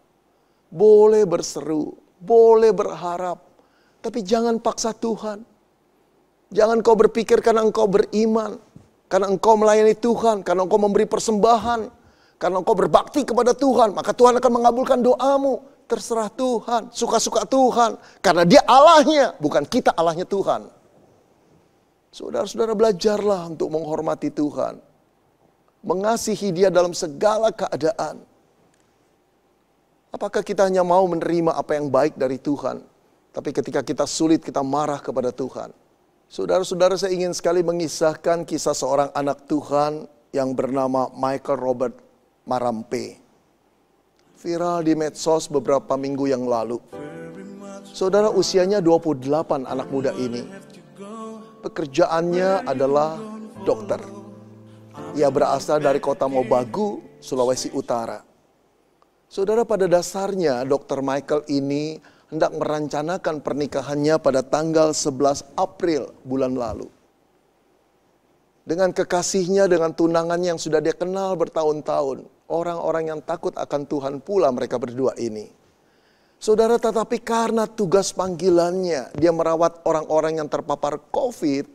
boleh berseru, boleh berharap, tapi jangan paksa Tuhan. Jangan kau berpikir karena engkau beriman, karena engkau melayani Tuhan, karena engkau memberi persembahan, karena engkau berbakti kepada Tuhan, maka Tuhan akan mengabulkan doamu. Terserah Tuhan, suka-suka Tuhan, karena dia Allahnya, bukan kita Allahnya Tuhan. Saudara-saudara, belajarlah untuk menghormati Tuhan. Mengasihi dia dalam segala keadaan. Apakah kita hanya mau menerima apa yang baik dari Tuhan, tapi ketika kita sulit kita marah kepada Tuhan? Saudara-saudara, saya ingin sekali mengisahkan kisah seorang anak Tuhan yang bernama Michael Robert Marampe. Viral di medsos beberapa minggu yang lalu. Saudara, usianya 28 anak muda ini. Pekerjaannya adalah dokter. Ia berasal dari kota Mobagu, Sulawesi Utara. Saudara, pada dasarnya Dr. Michael ini hendak merencanakan pernikahannya pada tanggal 11 April bulan lalu. Dengan kekasihnya, dengan tunangannya yang sudah dia kenal bertahun-tahun. Orang-orang yang takut akan Tuhan pula mereka berdua ini. Saudara, tetapi karena tugas panggilannya, dia merawat orang-orang yang terpapar COVID,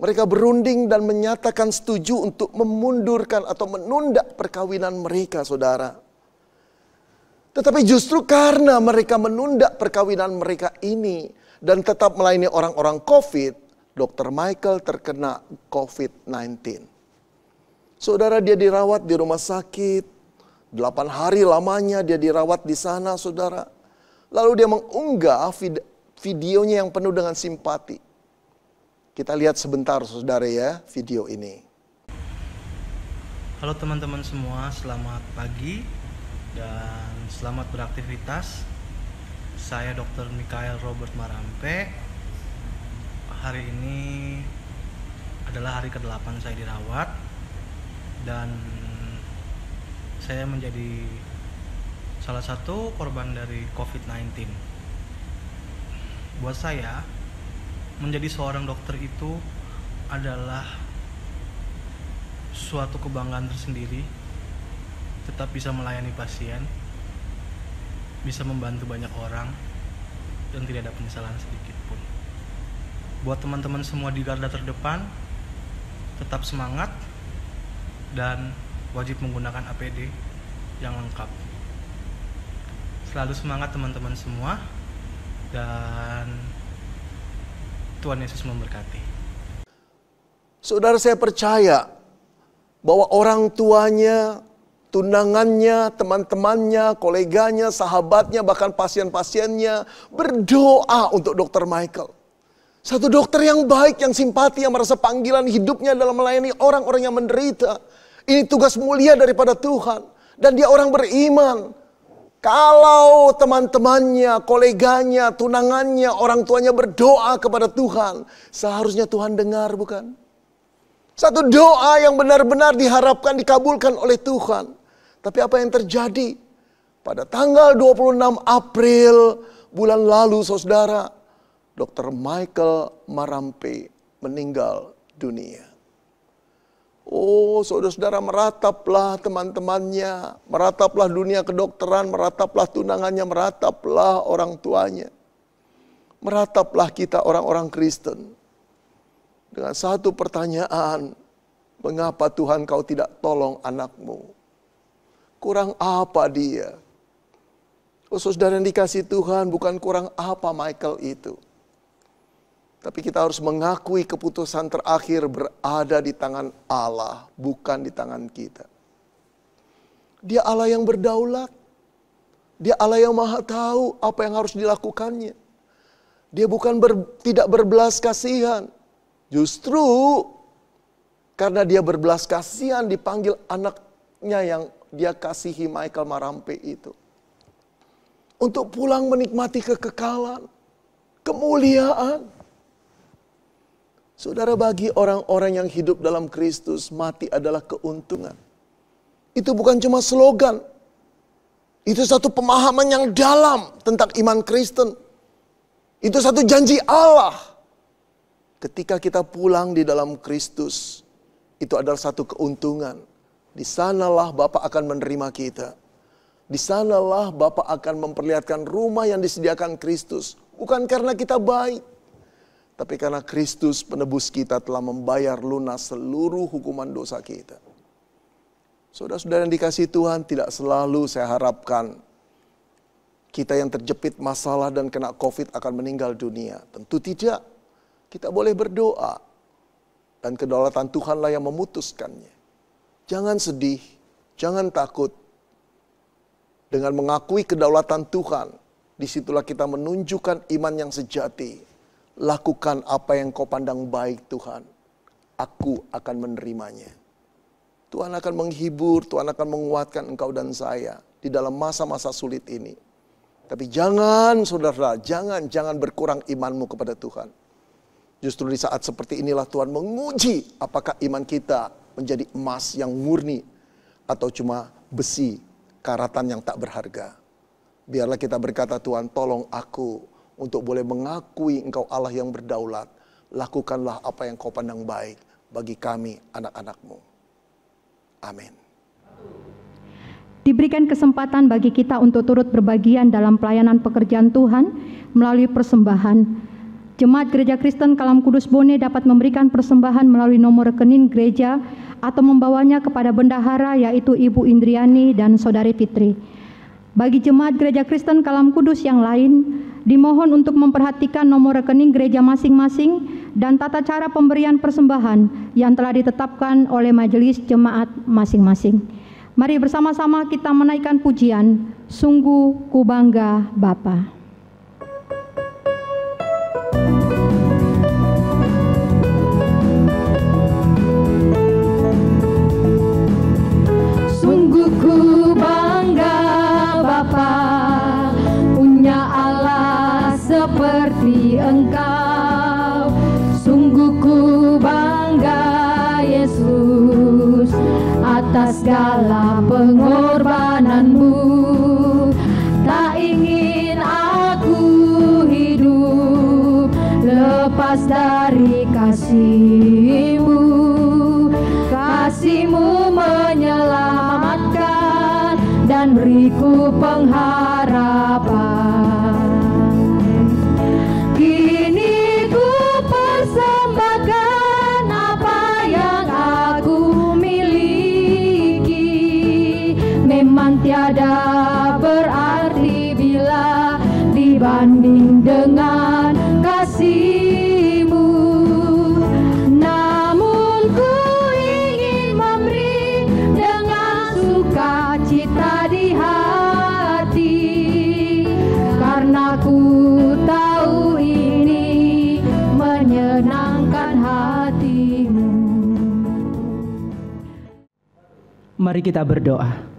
mereka berunding dan menyatakan setuju untuk memundurkan atau menunda perkawinan mereka, saudara. Tetapi justru karena mereka menunda perkawinan mereka ini dan tetap melayani orang-orang COVID, Dr. Michael terkena COVID-19. Saudara, dia dirawat di rumah sakit. 8 hari lamanya dia dirawat di sana, saudara. Lalu dia mengunggah videonya yang penuh dengan simpati. Kita lihat sebentar, saudara ya, video ini. Halo teman-teman semua, selamat pagi dan selamat beraktivitas. Saya Dr. Michael Robert Marampe. Hari ini adalah hari ke-8 saya dirawat dan saya menjadi salah satu korban dari COVID-19. Buat saya, menjadi seorang dokter itu adalah suatu kebanggaan tersendiri. Tetap bisa melayani pasien, bisa membantu banyak orang, dan tidak ada penyesalan sedikit pun. Buat teman-teman semua di garda terdepan, tetap semangat dan wajib menggunakan APD yang lengkap. Selalu semangat teman-teman semua, dan Tuhan Yesus memberkati. Saudara, saya percaya bahwa orang tuanya, tunangannya, teman-temannya, koleganya, sahabatnya, bahkan pasien-pasiennya berdoa untuk Dr. Michael. Satu dokter yang baik, yang simpati, yang merasa panggilan hidupnya dalam melayani orang-orang yang menderita. Ini tugas mulia daripada Tuhan. Dan dia orang beriman. Kalau teman-temannya, koleganya, tunangannya, orang tuanya berdoa kepada Tuhan, seharusnya Tuhan dengar, bukan? Satu doa yang benar-benar diharapkan dikabulkan oleh Tuhan. Tapi apa yang terjadi? Pada tanggal 26 April bulan lalu, saudara, Dr. Michael Marampe meninggal dunia. Oh, saudara-saudara, merataplah teman-temannya, merataplah dunia kedokteran, merataplah tunangannya, merataplah orang tuanya. Merataplah kita orang-orang Kristen. Dengan satu pertanyaan, mengapa Tuhan kau tidak tolong anakmu? Kurang apa dia? Oh, saudara yang dikasih Tuhan, bukan kurang apa Michael itu. Tapi kita harus mengakui keputusan terakhir berada di tangan Allah, bukan di tangan kita. Dia Allah yang berdaulat. Dia Allah yang maha tahu apa yang harus dilakukannya. Dia bukan tidak berbelas kasihan. Justru karena dia berbelas kasihan dipanggil anaknya yang dia kasihi, Michael Marampe itu. Untuk pulang menikmati kekekalan, kemuliaan. Saudara, bagi orang-orang yang hidup dalam Kristus, mati adalah keuntungan. Itu bukan cuma slogan. Itu satu pemahaman yang dalam tentang iman Kristen. Itu satu janji Allah. Ketika kita pulang di dalam Kristus, itu adalah satu keuntungan. Di sanalah Bapa akan menerima kita. Di sanalah Bapa akan memperlihatkan rumah yang disediakan Kristus. Bukan karena kita baik, tapi karena Kristus penebus kita telah membayar lunas seluruh hukuman dosa kita. Saudara-saudara yang dikasihi Tuhan, tidak selalu saya harapkan kita yang terjepit masalah dan kena COVID akan meninggal dunia. Tentu tidak. Kita boleh berdoa. Dan kedaulatan Tuhanlah yang memutuskannya. Jangan sedih, jangan takut. Dengan mengakui kedaulatan Tuhan, disitulah kita menunjukkan iman yang sejati. Lakukan apa yang kau pandang baik, Tuhan. Aku akan menerimanya. Tuhan akan menghibur, Tuhan akan menguatkan engkau dan saya di dalam masa-masa sulit ini. Tapi jangan, saudara, jangan berkurang imanmu kepada Tuhan. Justru di saat seperti inilah Tuhan menguji apakah iman kita menjadi emas yang murni atau cuma besi, karatan yang tak berharga. Biarlah kita berkata, Tuhan, tolong aku untuk boleh mengakui engkau Allah yang berdaulat. Lakukanlah apa yang kau pandang baik bagi kami anak-anakmu. Amin. Diberikan kesempatan bagi kita untuk turut berbagian dalam pelayanan pekerjaan Tuhan melalui persembahan. Jemaat Gereja Kristen Kalam Kudus Bone dapat memberikan persembahan melalui nomor rekening gereja atau membawanya kepada bendahara, yaitu Ibu Indriani dan Saudari Fitri. Bagi jemaat Gereja Kristen Kalam Kudus yang lain, dimohon untuk memperhatikan nomor rekening gereja masing-masing dan tata cara pemberian persembahan yang telah ditetapkan oleh majelis jemaat masing-masing. Mari bersama-sama kita menaikkan pujian, Sungguh Ku Bangga Bapa. Sungguh ku bangga Bapa, punya Allah seperti Engkau. Sungguh ku bangga Yesus atas segala pengorbananmu. Tak ingin aku hidup lepas dari kasih-Mu. Kasih-Mu menyelamatkan dan beriku pengharapan. Kini ku persembahkan apa yang aku miliki. Memang tiada berarti bila dibanding dengan kasih-Mu. Namun ku ingin memberi dengan sukacita di hati, karena ku tahu ini menyenangkan hati-Mu. Mari kita berdoa.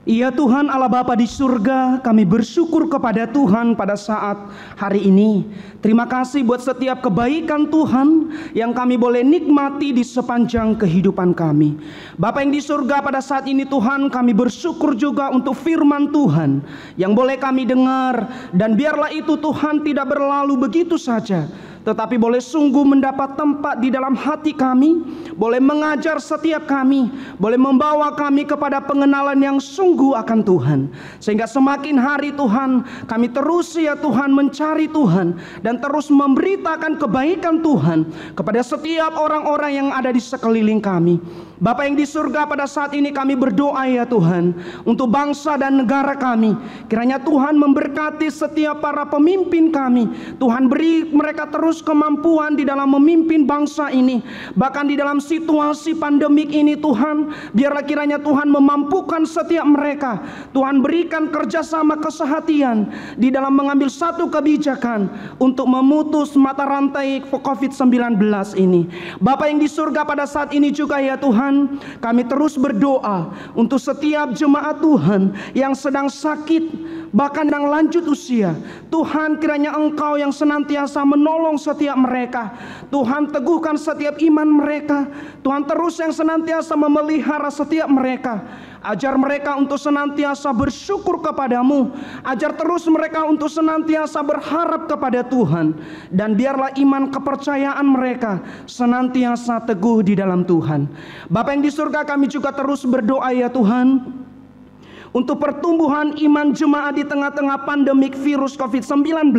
Ya Tuhan Allah Bapa di surga, kami bersyukur kepada Tuhan pada saat hari ini. Terima kasih buat setiap kebaikan Tuhan yang kami boleh nikmati di sepanjang kehidupan kami. Bapa yang di surga, pada saat ini Tuhan kami bersyukur juga untuk firman Tuhan yang boleh kami dengar. Dan biarlah itu Tuhan tidak berlalu begitu saja, tetapi boleh sungguh mendapat tempat di dalam hati kami, boleh mengajar setiap kami, boleh membawa kami kepada pengenalan yang sungguh akan Tuhan. Sehingga semakin hari Tuhan, kami terus ya Tuhan mencari Tuhan dan terus memberitakan kebaikan Tuhan kepada setiap orang-orang yang ada di sekeliling kami. Bapa yang di surga, pada saat ini kami berdoa ya Tuhan untuk bangsa dan negara kami. Kiranya Tuhan memberkati setiap para pemimpin kami. Tuhan beri mereka terus kemampuan di dalam memimpin bangsa ini. Bahkan di dalam situasi pandemik ini Tuhan, biarlah kiranya Tuhan memampukan setiap mereka. Tuhan berikan kerjasama kesehatian di dalam mengambil satu kebijakan untuk memutus mata rantai COVID-19 ini. Bapa yang di surga, pada saat ini juga ya Tuhan, kami terus berdoa untuk setiap jemaat Tuhan yang sedang sakit, bahkan yang lanjut usia. Tuhan, kiranya Engkau yang senantiasa menolong setiap mereka. Tuhan, teguhkan setiap iman mereka. Tuhan, terus yang senantiasa memelihara setiap mereka. Ajar mereka untuk senantiasa bersyukur kepadamu. Ajar terus mereka untuk senantiasa berharap kepada Tuhan. Dan biarlah iman kepercayaan mereka senantiasa teguh di dalam Tuhan. Bapa yang di surga, kami juga terus berdoa ya Tuhan, untuk pertumbuhan iman jemaat di tengah-tengah pandemik virus COVID-19.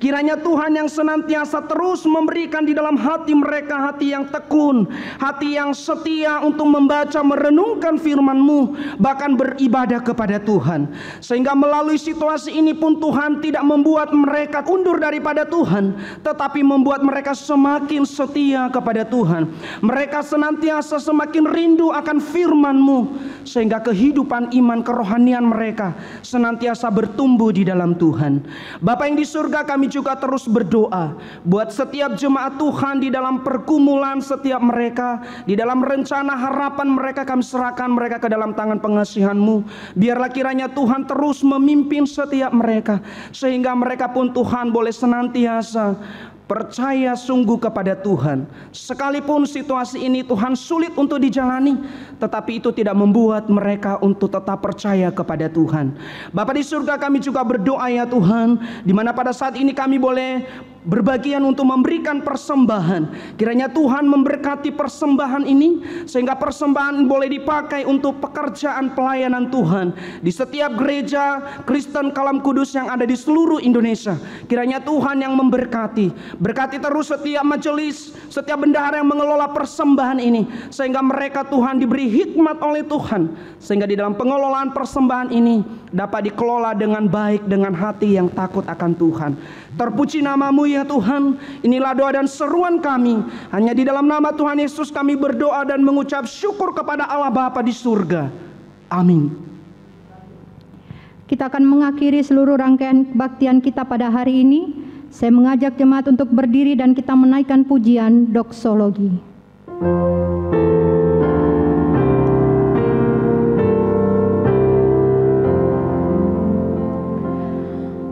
Kiranya Tuhan yang senantiasa terus memberikan di dalam hati mereka hati yang tekun, hati yang setia untuk membaca, merenungkan firman-Mu, bahkan beribadah kepada Tuhan. Sehingga melalui situasi ini pun Tuhan tidak membuat mereka undur daripada Tuhan, tetapi membuat mereka semakin setia kepada Tuhan. Mereka senantiasa semakin rindu akan firman-Mu, sehingga kehidupan iman kerohanian mereka senantiasa bertumbuh di dalam Tuhan. Bapa yang di surga, kami juga terus berdoa buat setiap jemaat Tuhan di dalam pergumulan setiap mereka, di dalam rencana harapan mereka. Kami serahkan mereka ke dalam tangan pengasihan-Mu. Biarlah kiranya Tuhan terus memimpin setiap mereka, sehingga mereka pun Tuhan boleh senantiasa percaya sungguh kepada Tuhan. Sekalipun situasi ini Tuhan sulit untuk dijalani, tetapi itu tidak membuat mereka untuk tetap percaya kepada Tuhan. Bapa di surga, kami juga berdoa ya Tuhan, di mana pada saat ini kami boleh berbagian untuk memberikan persembahan. Kiranya Tuhan memberkati persembahan ini, sehingga persembahan boleh dipakai untuk pekerjaan pelayanan Tuhan di setiap gereja Kristen Kalam Kudus yang ada di seluruh Indonesia. Kiranya Tuhan yang memberkati. Berkati terus setiap majelis, setiap bendahara yang mengelola persembahan ini, sehingga mereka Tuhan diberi hikmat oleh Tuhan, sehingga di dalam pengelolaan persembahan ini dapat dikelola dengan baik, dengan hati yang takut akan Tuhan. Terpuji nama-Mu ya Tuhan. Inilah doa dan seruan kami. Hanya di dalam nama Tuhan Yesus kami berdoa dan mengucap syukur kepada Allah Bapa di surga. Amin. Kita akan mengakhiri seluruh rangkaian kebaktian kita pada hari ini. Saya mengajak jemaat untuk berdiri dan kita menaikkan pujian doksologi.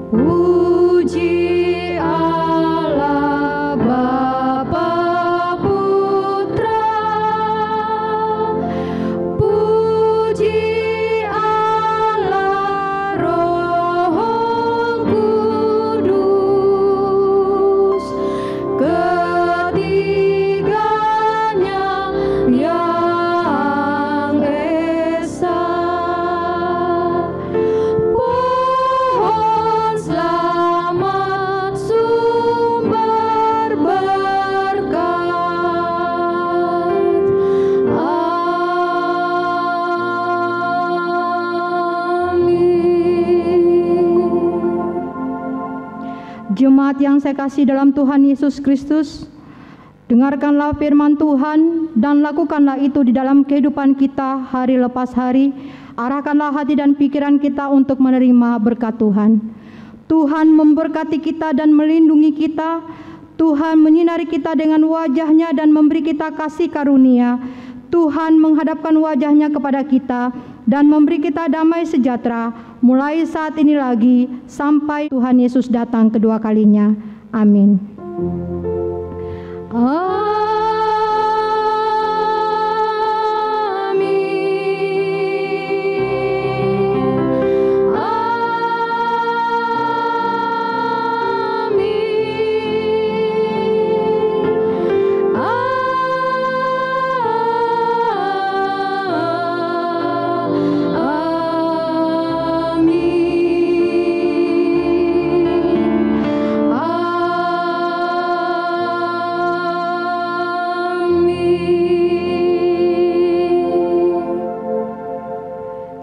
Puji Allah Bapa Putra, puji Allah Roh Kudus, ketiganya yang esa. Pohon selamat sumber berkat. Amin. Jemaat yang saya kasih dalam Tuhan Yesus Kristus, dengarkanlah firman Tuhan dan lakukanlah itu di dalam kehidupan kita hari lepas hari. Arahkanlah hati dan pikiran kita untuk menerima berkat Tuhan. Tuhan memberkati kita dan melindungi kita. Tuhan menyinari kita dengan wajah-Nya dan memberi kita kasih karunia. Tuhan menghadapkan wajah-Nya kepada kita dan memberi kita damai sejahtera mulai saat ini lagi sampai Tuhan Yesus datang kedua kalinya. Amin.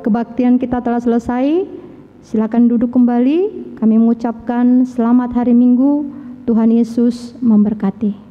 Kebaktian kita telah selesai. Silakan duduk kembali. Kami mengucapkan selamat hari Minggu. Tuhan Yesus memberkati.